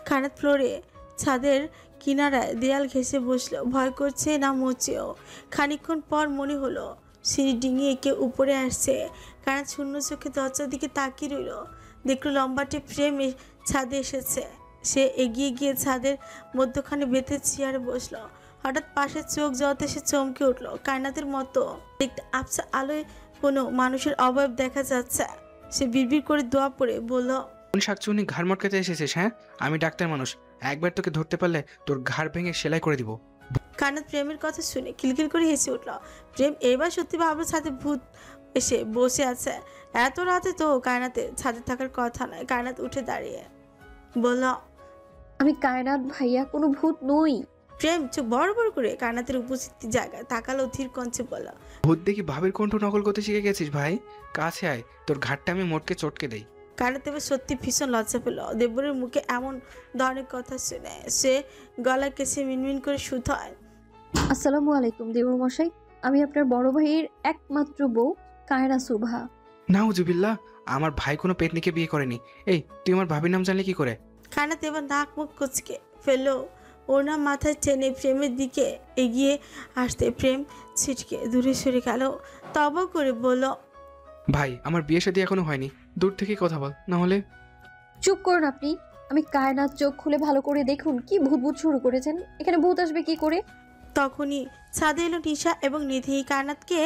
কানাত ফ্লোরে ছাদের কিনারায় দেয়াল ঘেঁষে বসলো। ভয় করছে না মোচেও। খানিকক্ষণ পর মনে হলো সিঁড়ি ডিঙিয়ে কেউ উপরে আসছে। কানাত শূন্য চোখে দরজার দিকে তাকিয়ে রইল। দেখলো লম্বাটে প্রেম ছাদে এসেছে। সে এগিয়ে গিয়ে ছাদের মধ্যখানে বেঁধে চেয়ারে বসলো। হঠাৎ পাশের চোখ জতে সে চমকে উঠলো। কায়নাতের মতো দেখতে আবছা আলোয় কোনো মানুষের অবয়ব দেখা যাচ্ছে। সে বিড়বিড় করে দোয়া পড়ে বলল, কোন শাকচুনি ঘাড় মটকাতে এসেছিস? হ্যাঁ, আমি ডাক্তার মানুষ, একবার তোকে ধরতে পারলে তোর ঘাড় ভেঙে সেলাই করে দিব। কায়নাত প্রেমের কথা শুনে কিলকিল করে হেসে উঠল। প্রেম এবার সত্যি ভাবলো ছাদে ভূত এসে বসে আছে। এত রাতে তো কায়নাতে ছাদে থাকার কথা নয়। কায়নাত উঠে দাঁড়িয়ে বলল, আমি কায়নাত ভাইয়া, কোনো ভূত নই। প্রেম চোখ বড় বড় করে কায়নাতের উপস্থিতির জায়গায় তাকালো, ধীর কঞ্চে বলল, ভূত দেখি ভাবের কণ্ঠ নকল করতে শিখে গেছিস ভাই? কাছে আয়, তোর ঘাটটা আমি মোটকে চটকে দেই। কায়নাত এবার সত্যি ভীষণ লজ্জা পেল দেবরের মুখে এমন ধরনের কথা শুনে। সে গলা কেসে মিনমিন করে শুধায়, আসসালামু আলাইকুম দেবর মশাই, আমি আপনার বড় ভাইয়ের একমাত্র বউ কায়না সুভা। নাউজুবিল্লাহ, আমার ভাই কোনো পেতনিকে বিয়ে করেনি। এই, তুই আমার ভাবির নাম জানলি কি করে? কায়নাত এবার নাক মুখ কুচকে ফেললো। ওনা মাথায় টেনে প্রেমের দিকে এগিয়ে আসতে প্রেম ছিটকে দূরে সরে গেল। তবা করে বলল, ভাই, আমার বিয়ে শাদী এখনো হয়নি, দূর থেকে কথা বল, না হলে। চুপ করুন আপনি। আমি কায়নাত চোখ খুলে ভালো করে দেখুন কি ভূত ভূত শুরু করেছেন। এখানে ভূত আসবে কি করে? তখনই ছাদে এলো নিশা এবং নিধি। কায়নাতকে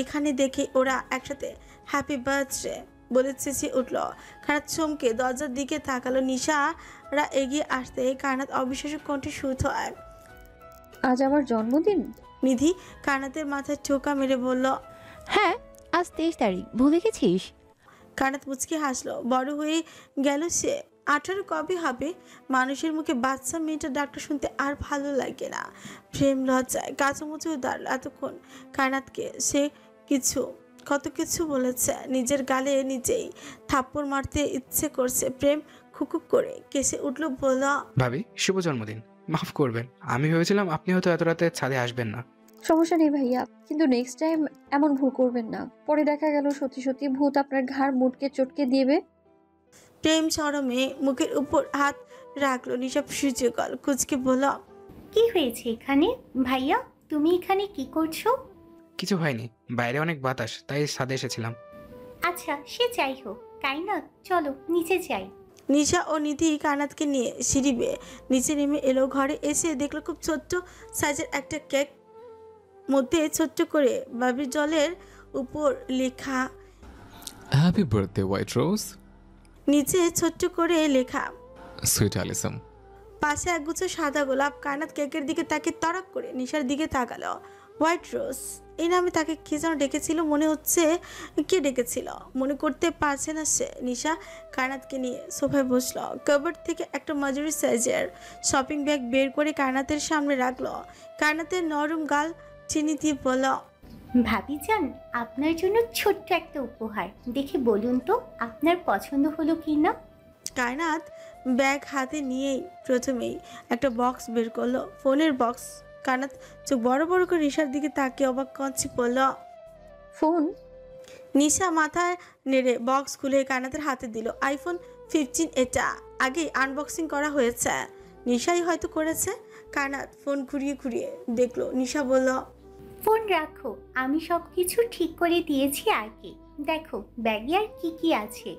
এখানে দেখে ওরা একসাথে হ্যাপি বার্থডে বলে চেঁচিয়ে উঠল। কায়নাত চমকে দরজার দিকে তাকালো। নিশারা এগিয়ে আসতে কায়নাত অবিশ্বাস্য কণ্ঠে শুধায়, আজ আমার জন্মদিন? নিধি কায়নাতের মাথায় টোকা মেরে বলল, হ্যাঁ, আজ 23 তারিখ, ভুলে গেছিস? কায়নাত মুচকি হাসলো। বড় হয়ে গেল সে। 18 কবে হবে? মানুষের মুখে বাচ্চা মেয়েটা ডাক্তার শুনতে আর ভালো লাগে না। প্রেম লজ্জায় কাচুমুচু দাঁড়াল এতক্ষণ। কায়নাতকে সে কত কিছু বলেছে। নিজের গালে নিজেই থাপ্পড় মারতে ইচ্ছে করছে। প্রেম খুকুক করে কেসে উঠল, বলল, ভাবি, শুভ জন্মদিন, মাফ করবেন। আমি ভেবেছিলাম আপনি হয়তো এত রাতে ছাদে আসবেন না। সমস্যা নেই ভাইয়া, কিন্তু নেক্সট টাইম এমন ভুল করবেন না। পরে দেখা গেল সত্যি সত্যি ভূত আপনার ঘাড় মুটকে চটকে দিবে। প্রেম শরমে মুখের উপর হাত রাখলো। নিশা সূর্য গল কুচকে বলল, কি হয়েছে এখানে? ভাইয়া তুমি এখানে কি করছো? কিছু হয়নি, বাইরে অনেক বাতাস, তাই ছাদে এসেছিলাম। আচ্ছা সে যাই হোক, কায়নাত চলো নিচে যাই। নিশা ও নিধি কায়নাতকে নিয়ে সিঁড়ি বেয়ে নিচে নেমে এলো। ঘরে এসে দেখলো খুব ছোট্ট সাইজের একটা কেক, মধ্যে ছোট্ট করে বাবি জলের উপর লেখা হ্যাপি বার্থডে হোয়াইট রোজ, নিচে ছোট্ট করে লেখা সুইট অ্যালিসম। পাশে একগুচ্ছ সাদা গোলাপ। কায়নাত কেকের দিকে তাকে তড়াক করে নিশার দিকে তাকালো। হোয়াইট রোজ এই নামে তাকে কে যেন ডেকেছিল, মনে হচ্ছে কে ডেকেছিল মনে করতে পারছে না সে। নিশা কায়নাতকে নিয়ে সোফায় বসলো। কাবার্ড থেকে একটা মাঝারি সাইজের শপিং ব্যাগ বের করে কায়নাতের সামনে রাখলো। কায়নাতের নরম গাল চিনি দিয়ে বলল, ভাবিজান আপনার জন্য ছোট্ট একটা উপহার, দেখে বলুন তো আপনার পছন্দ হলো কি না। কায়নাত ব্যাগ হাতে নিয়েই প্রথমেই একটা বক্স বের করলো, ফোনের বক্স। কায়নাত চোখ বড় বড় করে নিশার দিকে তাকিয়ে অবাক কঞ্চি বলল, ফোন? নিশা মাথায় নেড়ে বক্স খুলে কায়নাতের হাতে দিল। আইফোন 15 এটা আগেই আনবক্সিং করা হয়েছে, নিশাই হয়তো করেছে। কায়নাত ফোন ঘুরিয়ে ঘুরিয়ে দেখলো। নিশা বলল, ফোন রাখো, আমি সব কিছু ঠিক করে দিয়েছি আগে, দেখো ব্যাগে আর কি কি আছে।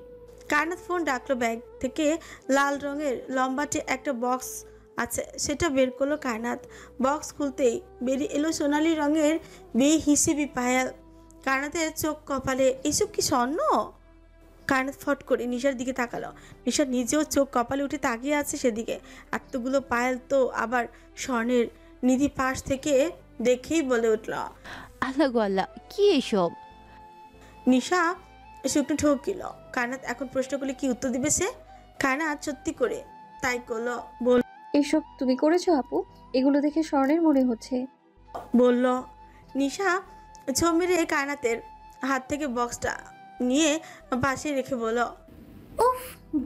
কায়নাত ফোন রাখলো। ব্যাগ থেকে লাল রঙের লম্বাটে একটা বক্স আছে, সেটা বের করলো কায়নাত। বক্স খুলতেই বেরিয়ে এলো সোনালি রঙের বেহিসেবি পায়েল। কায়নাতের চোখ কপালে, এসব কি স্বর্ণ? কায়নাত ফট করে নিশার দিকে তাকালো। নিশা নিজেও চোখ কপালে উঠে তাকিয়ে আছে সেদিকে। এতগুলো পায়েল তো আবার স্বর্ণের। নিধি পাশ থেকে দেখেই বলে উঠল, আল্লাহ গো আল্লাহ, কি এসব? নিশা শুকনো ঠকিল। কায়নাত এখন প্রশ্ন করলে কি উত্তর দিবে সে? কায়নাত সত্যি করে তাই করলো, এসব তুমি করেছো আপু? এগুলো দেখে স্বর্ণের মনে হচ্ছে। বলল। নিশা ছো মেরে কায়নাতের হাত থেকে বক্সটা নিয়ে পাশে রেখে বলল, উফ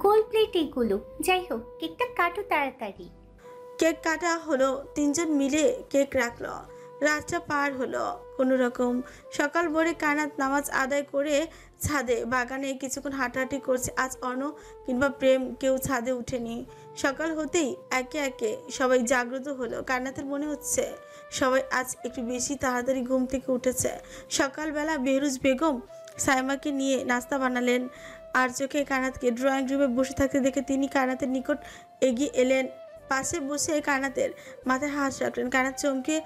গোল প্লেট এগুলো, যাই হোক কেকটা কাটো তাড়াতাড়ি। কেক কাটা হলো, তিনজন মিলে কেক রাখলো। রাতটা পার হলো কোনো রকম। সকাল ভোরে কায়নাত নামাজ আদায় করে ছাদে বাগানে কিছুক্ষণ হাঁটাহাঁটি করছে। আজ অর্ণ কিংবা প্রেম কেউ ছাদে উঠেনি। সকাল হতেই একে একে সবাই জাগ্রত হলো। কায়নাতের মনে হচ্ছে সবাই আজ একটু বেশি তাড়াতাড়ি ঘুম থেকে উঠেছে। সকালবেলা বেহরুজ বেগম সাইমাকে নিয়ে নাস্তা বানালেন। আর চোখে কায়নাতকে ড্রয়িং রুমে বসে থাকতে দেখে তিনি কায়নাতের নিকট এগিয়ে এলেন। পাশে বসে কায়নাতের মাথায় হাত রাখলেন। কায়নাত চমকে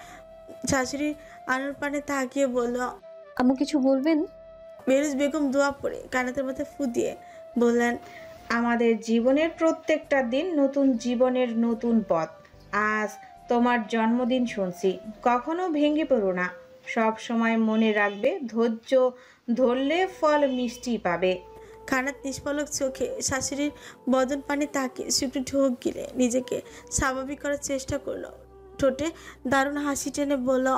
শাশুড়ির আনোর পানে তাকিয়ে বলল, আম্মু কিছু বলবেন? বেহরুজ বেগম দোয়া পড়ে কায়নাতের মাথায় ফু দিয়ে বললেন, আমাদের জীবনের প্রত্যেকটা দিন নতুন জীবনের নতুন পথ। আজ তোমার জন্মদিন শুনছি, কখনো ভেঙে পড়ো না, সব সময় মনে রাখবে ধৈর্য ধরলে ফল মিষ্টি পাবে। কায়নাত নিষ্পলক চোখে শাশুড়ির বদন পানে তাকিয়ে শুকনো ঢোক গিলে নিজেকে স্বাভাবিক করার চেষ্টা করলো। ঠোঁটে দারুণ হাসি টেনে বলল,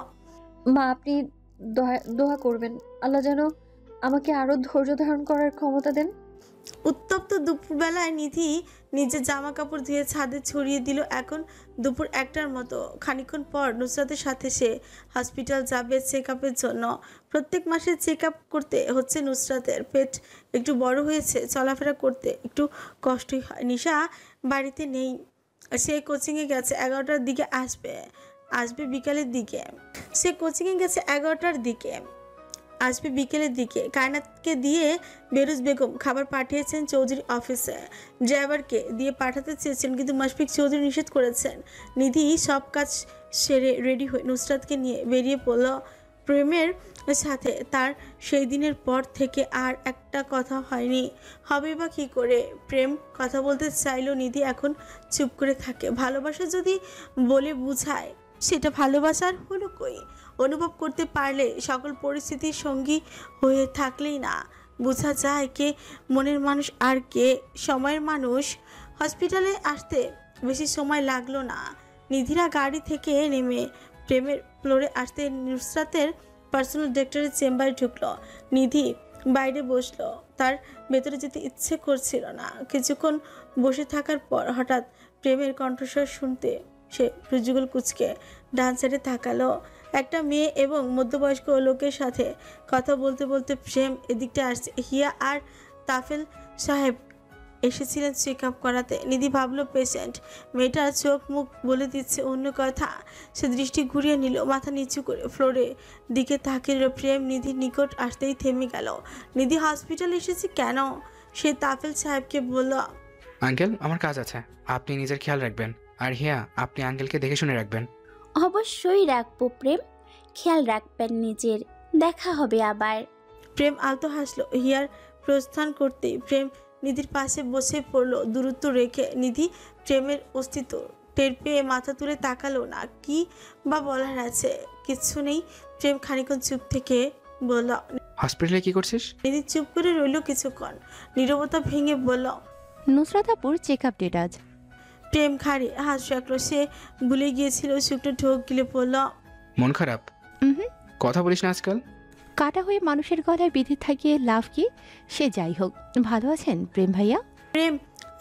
মা আপনি দোয়া করবেন আল্লাহ যেন আমাকে আরো ধৈর্য ধারণ করার ক্ষমতা দেন। উত্তপ্ত দুপুরবেলায় নিধি নিজের জামা কাপড় ধুয়ে ছাদে ছড়িয়ে দিল। এখন দুপুর 1টার মতো। খানিকক্ষণ পর নুসরাতের সাথে সে হসপিটাল যাবে চেক আপের জন্য। প্রত্যেক মাসে চেক আপ করতে হচ্ছে নুসরাতের। পেট একটু বড় হয়েছে, চলাফেরা করতে একটু কষ্টই হয়। নিশা বাড়িতে নেই, সে কোচিংয়ে গেছে। 11টার দিকে আসবে বিকালের দিকে। সে কোচিংয়ে গেছে 11টার দিকে, আসবে বিকেলের দিকে। কায়নাতকে দিয়ে বেহরুজ বেগম খাবার পাঠিয়েছেন চৌধুরী অফিসে। ড্রাইভারকে দিয়ে পাঠাতে চেয়েছেন, কিন্তু মুশফিক চৌধুরী নিষেধ করেছেন। নিধি সব কাজ সেরে রেডি হয়ে নুসরাতকে নিয়ে বেরিয়ে পড়ল। প্রেমের সাথে তার সেই দিনের পর থেকে আর একটা কথা হয়নি। হবে বা কী করে? প্রেম কথা বলতে চাইলেও নিধি এখন চুপ করে থাকে। ভালোবাসা যদি বলে বুঝায়, সেটা ভালোবাসার হলো কই? অনুভব করতে পারলে, সকল পরিস্থিতির সঙ্গী হয়ে থাকলেই না বোঝা যায় কে মনের মানুষ আর কে সময়ের মানুষ। হসপিটালে আসতে বেশি সময় লাগলো না। নিধিরা গাড়ি থেকে নেমে প্রেমের ফ্লোরে আসতে নুসরাতের পার্সোনাল ডক্টরের চেম্বারে ঢুকলো। নিধি বাইরে বসলো, তার ভেতরে যেতে ইচ্ছে করছিল না। কিছুক্ষণ বসে থাকার পর হঠাৎ প্রেমের কণ্ঠস্বর শুনতে সে রুজুগুল কুচকে ডান সাইডে তাকালো। একটা মেয়ে এবং মধ্যবয়স্ক লোকের সাথে কথা বলতে বলতে প্রেম এদিকটা আসছে। হিয়া আর তাফেল সাহেব এসেছিলেন চেক আপ করাতে। নিধি ভাবলো পেশেন্ট, মেয়েটার চোখ মুখ বলে দিচ্ছে অন্য কথা। সে দৃষ্টি ঘুরিয়ে নিল, মাথা নিচু করে ফ্লোরে দিকে তাকিয়ে রইল। প্রেম নিধির নিকট আসতেই থেমে গেল। নিধি হসপিটাল এসেছে কেন? সে তাফেল সাহেবকে বলল, আঙ্কেল আমার কাজ আছে, আপনি নিজের খেয়াল রাখবেন। আর হিয়া, আপনি আঙ্কেলকে দেখে শুনে রাখবেন। অবশ্যই রাখবো প্রেম, খেয়াল রাখবেন নিজের। দেখা হবে আবার। প্রেম আলতো হাসলো। হিয়ার প্রস্থান করতেই প্রেম নিধির পাশে বসে পড়লো দূরত্ব রেখে। নিধি প্রেমের অস্তিত্ব টের পেয়ে মাথা তুলে তাকালো না। কি বা বলার আছে? কিচ্ছু নেই। প্রেম খানিকক্ষণ চুপ থেকে বলল, হসপিটালে কি করছিস? নিধি চুপ করে রইল কিছুক্ষণ। নীরবতা ভেঙে বলল, নুসরাত আপুর চেক আপ ডেট আজ। প্রেম খাড়ি হাত রাখলো। সে ভুলে গিয়েছিল। শুকনো ঢোক গিলে পড়ল, মন খারাপ? কথা বলিস না আজকাল। কাটা হয়ে মানুষের গলায় বিধি থাকিয়ে লাভ কি? সে যাই হোক, ভালো আছেন প্রেম ভাইয়া? প্রেম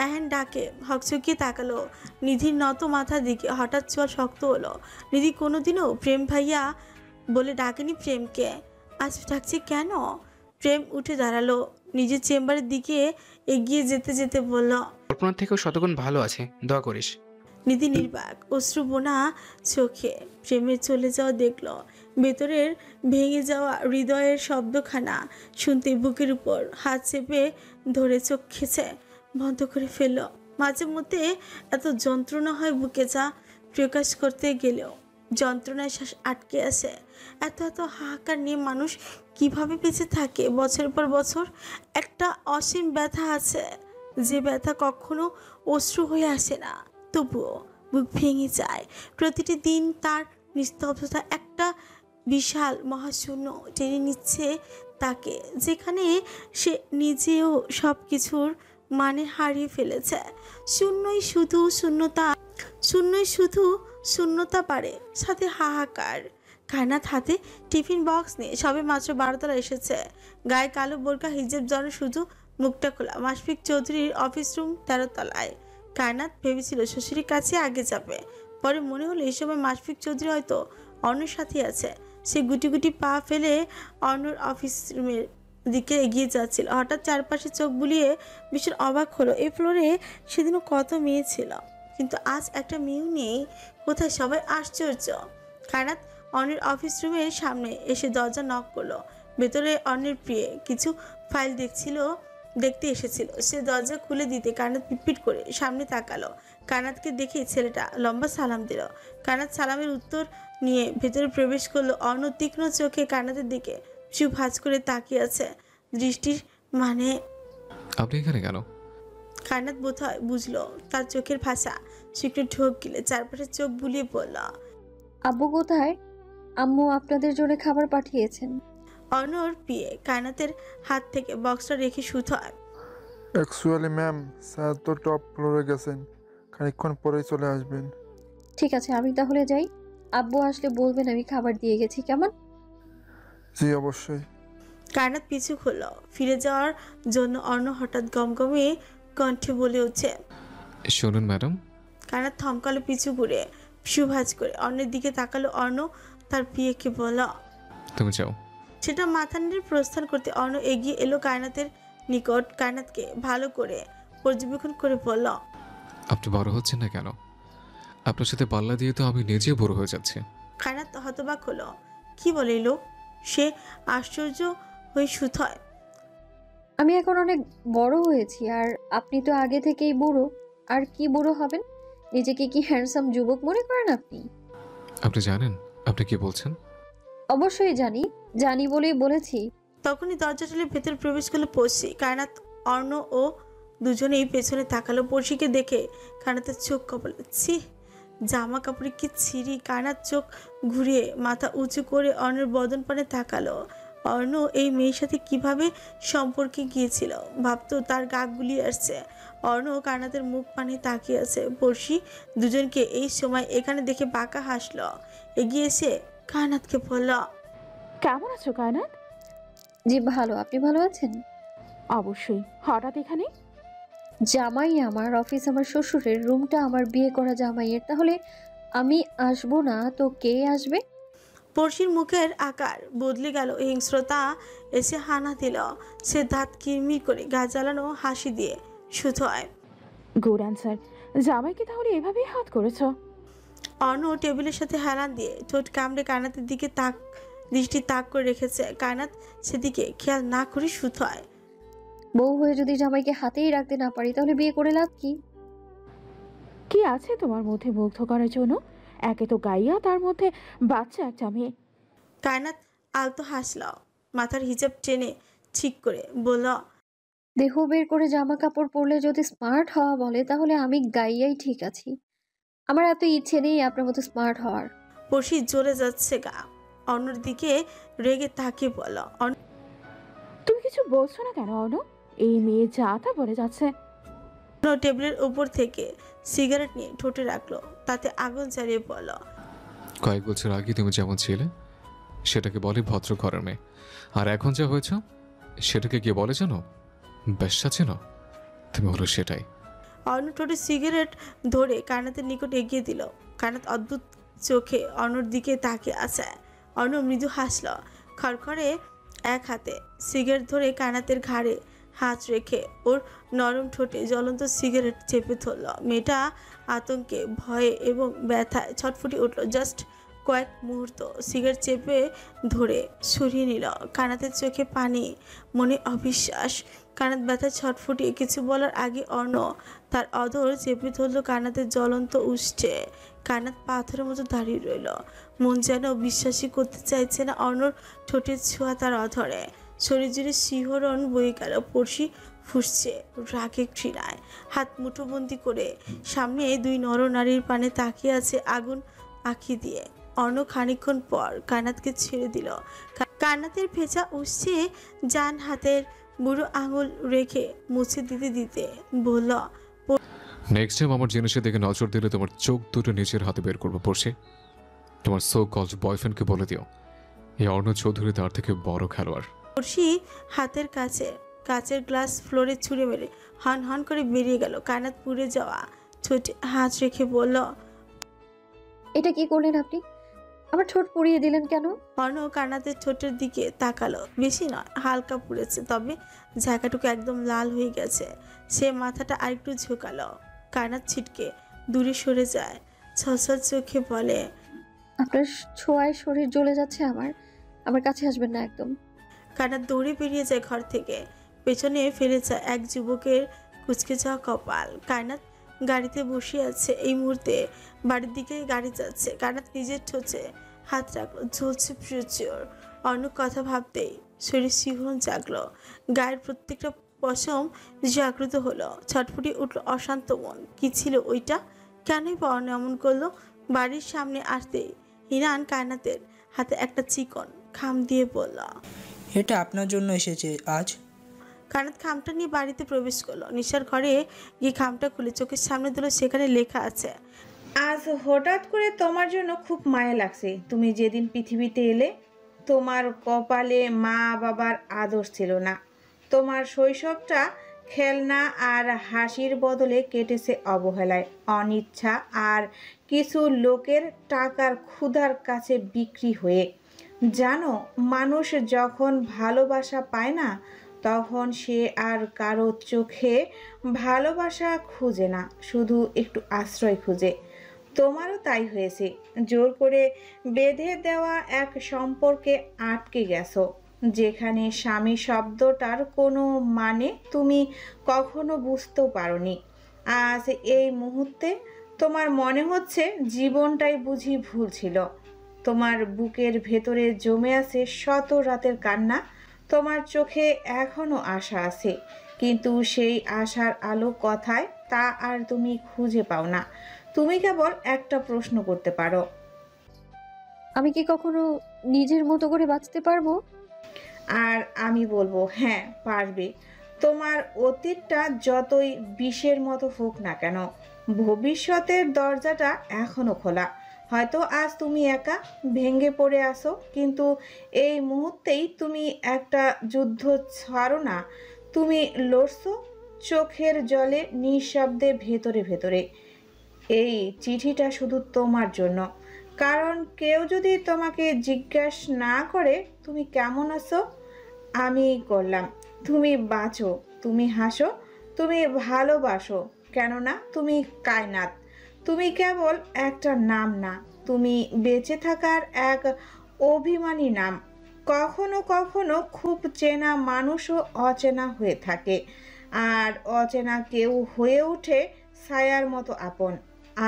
এহেন ডাকে হকচকিয়ে তাকালো নিধির নত মাথার দিকে। হঠাৎ চোয়াল শক্ত হলো। নিধি কোনোদিনও প্রেম ভাইয়া বলে ডাকেনি প্রেমকে, আজ ডাকছে কেন? প্রেম উঠে দাঁড়ালো, নিজের চেম্বারের দিকে এগিয়ে যেতে যেতে বলল, কল্পনার থেকেও শতগুণ ভালো আছে, দোয়া করিস। নিধি নির্বাক অশ্রু বোনা চোখে প্রেমের চলে যাওয়া দেখল। ভেতরের ভেঙে যাওয়া হৃদয়ের শব্দখানা শুনতে বুকের উপর হাত চেপে ধরে চোখ খেছে বন্ধ করে ফেলল। মাঝে মধ্যে এত যন্ত্রণা হয় বুকে, যা প্রকাশ করতে গেলেও যন্ত্রণায় শ্বাস আটকে আসে। এত এত হাহাকার নিয়ে মানুষ কিভাবে বেঁচে থাকে বছর পর বছর? একটা অসীম ব্যথা আছে, যে ব্যথা কখনো অশ্রু হয়ে আসে না, তবুও বুক ভেঙে যায়। প্রতিটি দিন তার নিস্তব্ধতা একটা বিশাল মহাশূন্য টেনে নিচ্ছে তাকে, যেখানে সে নিজেও সব কিছুর মানে হারিয়ে ফেলেছে। শূন্যই শুধু শূন্যতা, শূন্যই শুধু শূন্যতা পারে, সাথে হাহাকার। কায়নাত হাতে টিফিন বক্স নিয়ে সবে মাত্র 12তলা এসেছে। গায়ে কালো বোরকা, হিজাব জড়ো, শুধু মুখটা খোলা। মাশফিক চৌধুরীর অফিস রুম 13তলায়। কায়নাত ভেবেছিল শ্বশুরের কাছে আগে যাবে, পরে মনে হলো এই সময় মাশফিক চৌধুরী হয়তো অন্যর সাথে আছে। সে গুটি গুটি পা ফেলে অন্যর অফিস রুমের দিকে এগিয়ে যাচ্ছিল। হঠাৎ চারপাশে চোখ বুলিয়ে ভীষণ অবাক হলো। এই ফ্লোরে সেদিনও কত মেয়ে ছিল, কিন্তু আজ একটা মেয়েও নেই। কোথায় সবাই? আশ্চর্য। কায়নাত অন্যের অফিস রুমের সামনে এসে দরজা নক করলো। ভেতরে অন্যের প্রিয়ে কিছু ফাইল দেখতে এসেছিল। সে দরজা খুলে দিতে কায়নাত পিটপিট করে সামনে তাকালো। কায়নাতকে দেখে ছেলেটা লম্বা সালাম দিল। কায়নাত সালামের উত্তর নিয়ে ভেতরে প্রবেশ করলো। অন্য তীক্ষ্ণ চোখে কায়নাতের দিকে চুপ ভাঁজ করে তাকিয়ে আছে। দৃষ্টির মানে, আপনি এখানে কেন? কায়নাত বোধহয় বুঝলো তার চোখের ভাষা। শুকনো ঢোক গিলে চারপাশে চোখ বুলিয়ে পড়ল। আব্বু কোথায়? আম্মু আপনাদের জন্য খাবার পাঠিয়েছেন। অনর পিয়ে কায়নাতের হাত থেকে বক্সটা রেখে শুধয়, অ্যাকচুয়ালি ম্যাম, স্যার তো টপ ফ্লোরে গেছেন, খানিকক্ষণ পরেই চলে আসবেন। ঠিক আছে, আমি তাহলে যাই। আব্বু আসলে বলবেন আমি খাবার দিয়ে গেছি, কেমন? জি অবশ্যই। কায়নাত পিছু হলো ফিরে যাওয়ার জন্য। অর্ণ হঠাৎ গমগমে কণ্ঠে বলে উঠছে, শুনুন ম্যাডাম। কায়নাত থমকালো পিছু ঘুরে সুভাজ করে অন্যের দিকে তাকালো। অর্ণ তার প্রিয়কে বলল, তুমি যাও। সেটা মাথা নেড়ে প্রস্থান করতে অর্ণ এগিয়ে এলো কায়নাতের নিকট। কায়নাতকে ভালো করে পর্যবেক্ষণ করে বলল, আপনি বড় হচ্ছেন না কেন? আপনার সাথে পাল্লা দিয়ে তো আমি নিজেও বড় হয়ে যাচ্ছি। কায়নাত হতবাক হলো। কি বলে লোক? সে আশ্চর্য হয়ে সুথয়, আমি এখন অনেক বড় হয়েছি, আর আপনি তো আগে থেকেই বুড়ো। আর কি বুড়ো হবেন? নিজেকে কি হ্যান্ডসাম যুবক মনে করেন আপনি? আপনি জানেন আপনি কি বলছেন? অবশ্যই জানি বলেই বলেছি। তখনই দরজা ঠেলে ভেতর প্রবেশ করলো পড়শি। কায়নাত, অর্ণ ও দুজনেই পেছনে তাকালো। পড়শিকে দেখে কায়নাতের চোখ কপাল। ছি, জামা কাপড়ে কি ছিঁড়ি! কায়নাত চোখ ঘুরিয়ে মাথা উঁচু করে অর্ণের বদন পানে তাকালো। অর্ণ এই মেয়ের সাথে কিভাবে সম্পর্কে গিয়েছিল ভাবতো তার গা গুলিয়ে আসছে। অর্ণ কায়নাতের মুখ পানে তাকিয়ে আছে। পড়শি দুজনকে এই সময় এখানে দেখে বাঁকা হাসলো। এগিয়ে এসে কায়নাতকে বলল, কেমন আছো কায়নাত? জি ভালো, আপনি ভালো আছেন? অবশ্যই। হঠাৎ এখানে? জামাই আমার, অফিস আমার শ্বশুরের, রুমটা আমার বিয়ে করা জামাইয়ের। তাহলে আমি আসবো না তো কে আসবে? পড়শির মুখের আকার বদলে গেল। হিংস্রতা এসে হানা দিল। সে দাঁত কিরমির করে গা জ্বালানো হাসি দিয়ে সুতয়। Good answer. জামাইকে তাহলে এভাবেই হাত করেছো? অর্ণ টেবিলের সাথে হেলান দিয়ে ঠোঁট কামড়ে কায়নাতের দিকে দৃষ্টি তাক করে রেখেছে। কায়নাত সেদিকে খেয়াল না করে সুতয়। বউ হয়ে যদি জামাইকে হাতেই রাখতে না পারি তাহলে বিয়ে করে লাভ কি? কি আছে তোমার মধ্যে মুগ্ধ করার জন্য? একে তো গাইয়া, তার মধ্যে বাচ্চা একটা মেয়ে। কায়নাত আলতো হাসল, মাথার হিজাব টেনে ঠিক করে বলল, দেহ বের করে জামা কাপড় পরলে যদি স্মার্ট হওয়া বলে তাহলে আমি গাইয়াই ঠিক আছি। আমার এত ইচ্ছে নেই আপনার মতো স্মার্ট হওয়ার। পড়শি জ্বলে যাচ্ছে গা। অন্যর দিকে রেগে তাকিয়ে বলল, তুমি কিছু বলছো না কেন অর্ণ? এই মেয়ে যা তা বলে যাচ্ছে। টেবিলের উপর থেকে সিগারেট নিয়ে ঠোঁটে রাখলো, তাতে আগুন জ্বালিয়ে বলল, কয়েক বছর আগে তুমি যেমন ছিলে সেটাকে বলে ভদ্র ঘরের মেয়ে, আর এখন যা হয়েছ সেটাকে কে বলে জানো? বেশ্যা ছিল। তুমি হলো সেটাই। অর্ণ ঠোঁটে সিগারেট ধরে কায়নাতের নিকট এগিয়ে দিল। কায়নাত অদ্ভুত চোখে অর্ণর দিকে তাকিয়ে আছে। অর্ণ মৃদু হাসল, খড়খড়ে এক হাতে সিগারেট ধরে কায়নাতের ঘাড়ে হাত রেখে ওর নরম ঠোঁটে জ্বলন্ত সিগারেট চেপে ধরল। মেয়েটা আতঙ্কে, ভয়ে এবং ব্যথায় ছটফুটি উঠল। জাস্ট কয়েক মুহূর্ত সিগারেট চেপে ধরে সরিয়ে নিল। কায়নাতের চোখে পানি, মনে অবিশ্বাস। কায়নাত ব্যথায় ছটফুটিয়ে কিছু বলার আগে অর্ণ তার অধর চেপে ধরল কায়নাতের জ্বলন্ত উষ্ঠে। কায়নাত পাথরের মতো দাঁড়িয়ে রইল, মন যেন বিশ্বাসই করতে চাইছে না অর্ণর ঠোঁটের ছোঁয়া তার অধরে। শরীর জুড়ে শিহরণ বয়ে গেল। পড়শি ফুসছে রাগে ঘৃণায়, হাত মুঠোবন্দি করে সামনে দুই নরনারীর পানে তাকিয়ে আছে আগুন আঁখি দিয়ে। অর্ণ খানিকক্ষণ পর কায়নাতকে ছেড়ে দিল। কায়নাতের ভেজা উষ্ঠে জান হাতের বুড়ো আঙুল রেখে মুছে দিতে দিতে বলল, নেক্সট টাইম আমার জিনিসের দিকে নজর দিলে তোমার চোখ দুটো নিজের হাতে বের করবো পড়ছে। তোমার সো কলড বয়ফ্রেন্ডকে বলে দিও এই অর্ণ চৌধুরী তার থেকে বড় খেলোয়াড়। পড়শি হাতের কাছে কাচের গ্লাস ফ্লোরে ছুঁড়ে মেরে হন হন করে বেরিয়ে গেল। কায়নাত পুড়ে যাওয়া ঠোঁটে হাত রেখে বলল, এটা কি করলেন আপনি? আমার ঠোঁট পুড়িয়ে দিলেন কেন? অর্ণ কায়নাতের ঠোঁটের দিকে তাকালো। বেশি নয়, হালকা পুড়েছে, তবে জায়গাটুকু একদম লাল হয়ে গেছে। সে মাথাটা আরেকটু ঝুঁকালো। কায়নাত ছিটকে দূরে সরে যায়, ছলছল চোখে বলে, আপনার ছোঁয়ায় শরীর জ্বলে যাচ্ছে আমার কাছে আসবেন না একদম। কায়নাত দৌড়ে বেরিয়ে যায় ঘর থেকে। পেছনে ফেলে যায় এক যুবকের কুচকে যাওয়া কপাল। কায়নাত গাড়িতে বসে আছে। এই মুহূর্তে বাড়ির দিকে গাড়ি যাচ্ছে। কায়নাত নিজের ঠোঁটে হাত রাখলো, ঝুলছে প্রচুর। অন্য কথা ভাবতেই শরীর শিহরণ জাগলো, গায়ের প্রত্যেকটা পশম জাগ্রত হলো, ছটফুটি উঠলো অশান্ত মন। কি ছিল ওইটা? কেনই বা অর্ণ এমন করলো? বাড়ির সামনে আসতেই হিনান কায়নাতের হাতে একটা চিকন খাম দিয়ে বলল, এটা আপনার জন্য এসেছে আজ। কায়নাত খামটা নিয়ে বাড়িতে প্রবেশ করলো। নিশার ঘরে গিয়ে খামটা খুলে চোখের সামনে দিল, সেখানে লেখা আছে, আজ হঠাৎ করে তোমার জন্য খুব মায়া লাগছে। তুমি যেদিন পৃথিবীতে এলে তোমার কপালে মা বাবার আদর ছিল না। তোমার শৈশবটা খেলনা আর হাসির বদলে কেটেছে অবহেলায়, অনিচ্ছা আর কিছু লোকের টাকার ক্ষুধার কাছে বিক্রি হয়ে। জানো, মানুষ যখন ভালোবাসা পায় না তখন সে আর কারো চোখে ভালোবাসা খুঁজে না, শুধু একটু আশ্রয় খুঁজে। তোমারও তাই হয়েছে। জোর করে বেঁধে দেওয়া এক সম্পর্কে আটকে গেছো, যেখানে স্বামী শব্দটার কোনো মানে তুমি কখনো বুঝতেও পারোনি। আজ এই মুহূর্তে তোমার মনে হচ্ছে জীবনটাই বুঝি ভুল ছিল। তোমার বুকের ভেতরে জমে আছে শত রাতের কান্না। তোমার চোখে এখনো আশা আছে, কিন্তু সেই আশার আলো কথায় তা আর তুমি খুঁজে পাও না। তুমি কেবল একটা প্রশ্ন করতে পারো, আমি কি কখনো নিজের মতো করে বাঁচতে পারবো? আর আমি বলবো, হ্যাঁ পারবে। তোমার অতীতটা যতই বিষের মতো হোক না কেন, ভবিষ্যতের দরজাটা এখনো খোলা। হয়তো আজ তুমি একা ভেঙে পড়ে আসো, কিন্তু এই মুহূর্তেই তুমি একটা যুদ্ধ ছাড়ো না। তুমি লড়ছো চোখের জলে, নিঃশব্দে, ভেতরে ভেতরে। এই চিঠিটা শুধু তোমার জন্য, কারণ কেউ যদি তোমাকে জিজ্ঞাসা না করে তুমি কেমন আছো, আমি করলাম। তুমি বাঁচো, তুমি হাসো, তুমি ভালোবাসো, কেননা তুমি কায়নাত। তুমি কেবল একটা নাম না, তুমি বেঁচে থাকার এক অভিমানী নাম। কখনো কখনো খুব চেনা মানুষও অচেনা হয়ে থাকে, আর অচেনা কেউ হয়ে ওঠে ছায়ার মতো আপন।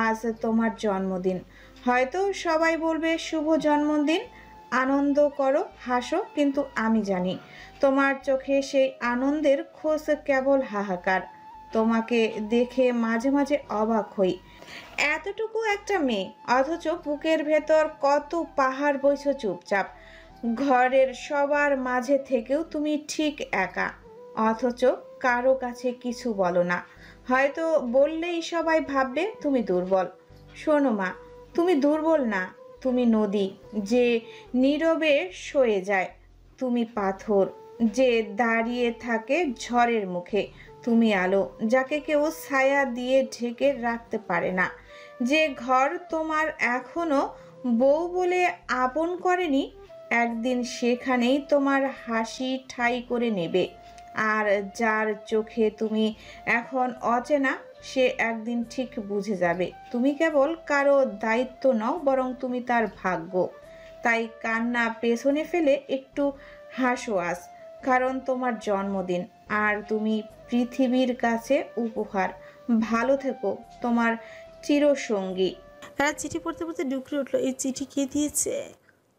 আজ তোমার জন্মদিন, হয়তো সবাই বলবে শুভ জন্মদিন, আনন্দ করো, হাসো, কিন্তু আমি জানি তোমার চোখে সেই আনন্দের খোঁজ কেবল হাহাকার। তোমাকে দেখে মাঝে মাঝে অবাক হই, এতটুকু একটা মেয়ে, অথচ বুকের ভেতর কত পাহাড় বইছো চুপচাপ। ঘরের সবার মাঝে থেকেও তুমি ঠিক একা, অথচ কারো কাছে কিছু বলো না। হয়তো বললেই সবাই ভাববে তুমি দুর্বল। শোনো মা, তুমি দুর্বল না, তুমি নদী যে নীরবে সয়ে যায়। তুমি পাথর যে দাঁড়িয়ে থাকে ঝড়ের মুখে। তুমি আলো যাকে কেউ ছায়া দিয়ে ঢেকে রাখতে পারে না। যে ঘর তোমার এখনো বউ বলে আপন করেনি, একদিন সেখানেই তোমার হাসি ঠাঁই করে নেবে। আর যার চোখে তুমি এখন অচেনা, সে একদিন ঠিক বুঝে যাবে তুমি কেবল কারো দায়িত্ব নও, বরং তুমি তার ভাগ্য। তাই কান্না পেছনে ফেলে একটু হাসো আজ, কারণ তোমার জন্মদিন আর তুমি পৃথিবীর কাছে উপহার। ভালো থেকো, তোমার চিরসঙ্গী। তারা চিঠি পড়তে পড়তে ডুকরে উঠলো, এই চিঠি কে দিয়েছে?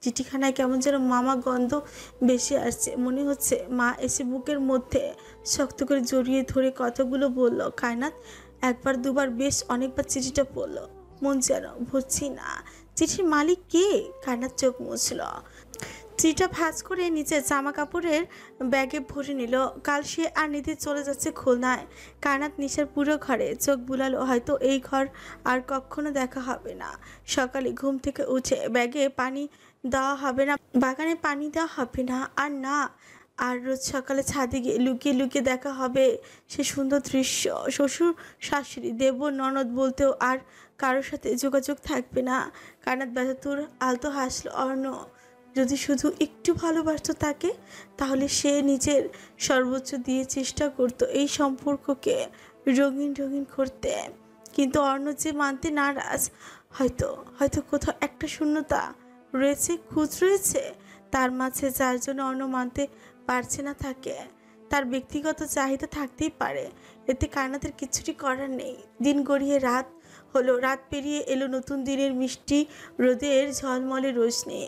চিঠিখানায় কেমন যেন মামা গন্ধ বেশি আসছে। মনে হচ্ছে মা এসে বুকের মধ্যে শক্ত করে জড়িয়ে ধরে কথাগুলো বলল। কায়নাত একবার দুবার বেশ অনেকবার চিঠিটা পড়লো, মন যেন ভরছি না। চিঠির মালিক কে? কায়নাত চোখ মুছল, চিঠিটা ভাঁজ করে নিচে জামা কাপড়ের ব্যাগে ভরে নিল। কাল সে আর নিধি চলে যাচ্ছে খুলনায়। কায়নাত নিশার পুরো ঘরে চোখ বুলালো, হয়তো এই ঘর আর কখনো দেখা হবে না। সকালে ঘুম থেকে উঠে ব্যাগে পানি দেওয়া হবে না, বাগানে পানি দেওয়া হবে না, আর না, আর রোজ সকালে ছাদে গিয়ে লুকিয়ে লুকিয়ে দেখা হবে সে সুন্দর দৃশ্য। শ্বশুর শাশুড়ি দেবর ননদ বলতেও আর কারোর সাথে যোগাযোগ থাকবে না। কায়নাত ব্যথাতুর আলতো হাসলো। অর্ণ যদি শুধু একটু ভালোবাসতো তাকে, তাহলে সে নিজের সর্বোচ্চ দিয়ে চেষ্টা করতো এই সম্পর্ককে রঙিন রঙিন করতে। কিন্তু অর্ণ যে মানতে নারাজ। হয়তো হয়তো কোথাও একটা শূন্যতা রয়েছে, খুঁত রয়েছে তার মাঝে, যার জন্য অর্ণ মানতে পারছে না তাকে। তার ব্যক্তিগত চাহিদা থাকতেই পারে, এতে কায়নাতের কিছুটি করার নেই। দিন গড়িয়ে রাত হলো, রাত পেরিয়ে এলো নতুন দিনের মিষ্টি রোদের ঝলমলে রোশনি।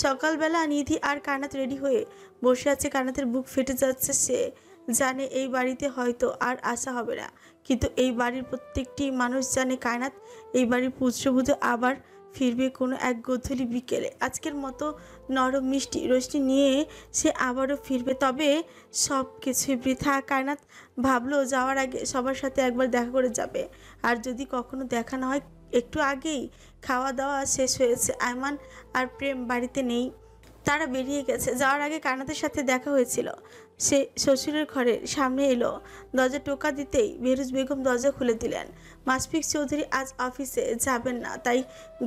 সকালবেলা নিধি আর কায়নাত রেডি হয়ে বসে আছে। কায়নাতের বুক ফেটে যাচ্ছে, সে জানে এই বাড়িতে হয়তো আর আসা হবে না, কিন্তু এই বাড়ির প্রত্যেকটি মানুষ জানে কায়নাত এই বাড়ির পুত্রবধূ আবার ফিরবে কোনো এক গধূলি বিকেলে। আজকের মতো নরম মিষ্টি রোশনি নিয়ে সে আবারও ফিরবে, তবে সব কিছুই বৃথা। কায়নাত ভাবলো যাওয়ার আগে সবার সাথে একবার দেখা করে যাবে, আর যদি কখনো দেখা না হয়। একটু আগেই খাওয়া দাওয়া শেষ হয়েছে, আয়মান আর প্রেম বাড়িতে নেই, তারা বেরিয়ে গেছে। যাওয়ার আগে কায়নাতের সাথে দেখা হয়েছিল। সে শ্বশুরের ঘরের সামনে এলো, দরজা টোকা দিতেই বেরুজ বেগম দরজা খুলে দিলেন। মাশফিক চৌধুরী আজ অফিসে যাবেন না, তাই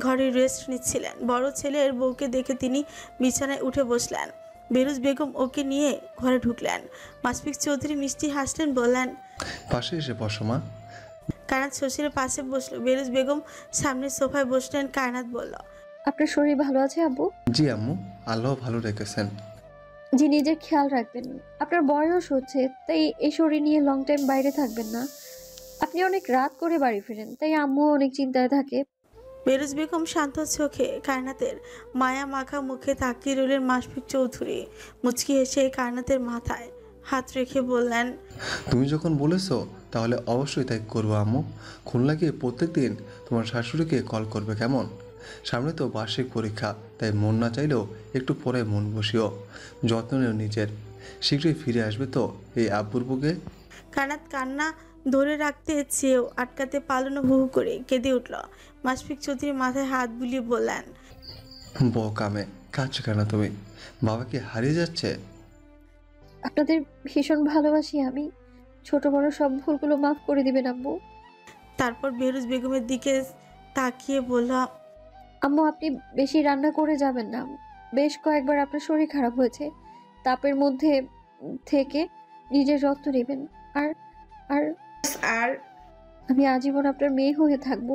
ঘরে রেস্ট নিচ্ছিলেন। বড় ছেলের বউকে দেখে তিনি বিছানায় উঠে বসলেন। বেরুজ বেগম ওকে নিয়ে ঘরে ঢুকলেন। মাশফিক চৌধুরী মিষ্টি হাসলেন, বললেন, পাশে এসে বসো মা। কায়নাত শ্বশুরের পাশে বসলো। বেরুজ বেগম সামনের সোফায় বসলেন। কায়নাত বলল, আপনার শরীর ভালো আছে আব্বু? জি আম্মু, আল্লাহ ভালো রেখেছেন। জি, নিজের খেয়াল রাখবেন। আপনার বয়স হচ্ছে, তাই এই শরীর নিয়ে লং টাইম বাইরে থাকবেন না। আপনি অনেক রাত করে বাড়ি ফেরেন, তাই আম্মু অনেক চিন্তায় থাকে। বেরুজ বেগম শান্ত চোখে কায়নাতের মায়া মাখা মুখে তাকিয়ে রইলেন। মাশফিক চৌধুরী মুচকি হেসে কায়নাতের মাথায় হাত রেখে বললেন, তুমি যখন বলেছো তাহলে অবশ্যই তাই করবো আম্মু। খুলনা গিয়ে প্রত্যেকদিন তোমার শাশুড়িকে কল করবে, কেমন? সামনে তো বার্ষিক পরীক্ষা, তাই মন না চাইলেও একটু পরে মন বসিও। যত্ন নেও নিজের। শীঘ্রই ফিরে আসবে তো এই আব্বুর বুকে? কায়নাত কান্না ধরে রাখতে চেয়েও আটকাতে পারল না, হু হু করে কেঁদে উঠল। মাশফিক চৌধুরী মাথায় হাত বুলিয়ে বললেন, কামে কাঁদছো কেন তুমি? বাবাকে হারিয়ে যাচ্ছে। আপনাদের ভীষণ ভালোবাসি আমি। ছোট বড় সব ভুলগুলো মাফ করে দিবেন আম্মু। তারপর বেরুজ বেগমের দিকে তাকিয়ে বলল, আম্মু আপনি বেশি রান্না করে যাবেন না। বেশ কয়েকবার আপনার শরীর খারাপ হয়েছে, তাপের মধ্যে থেকে নিজের যত্ন নেবেন। আর আর আর আমি আজীবন আপনার মেয়ে হয়ে থাকবো।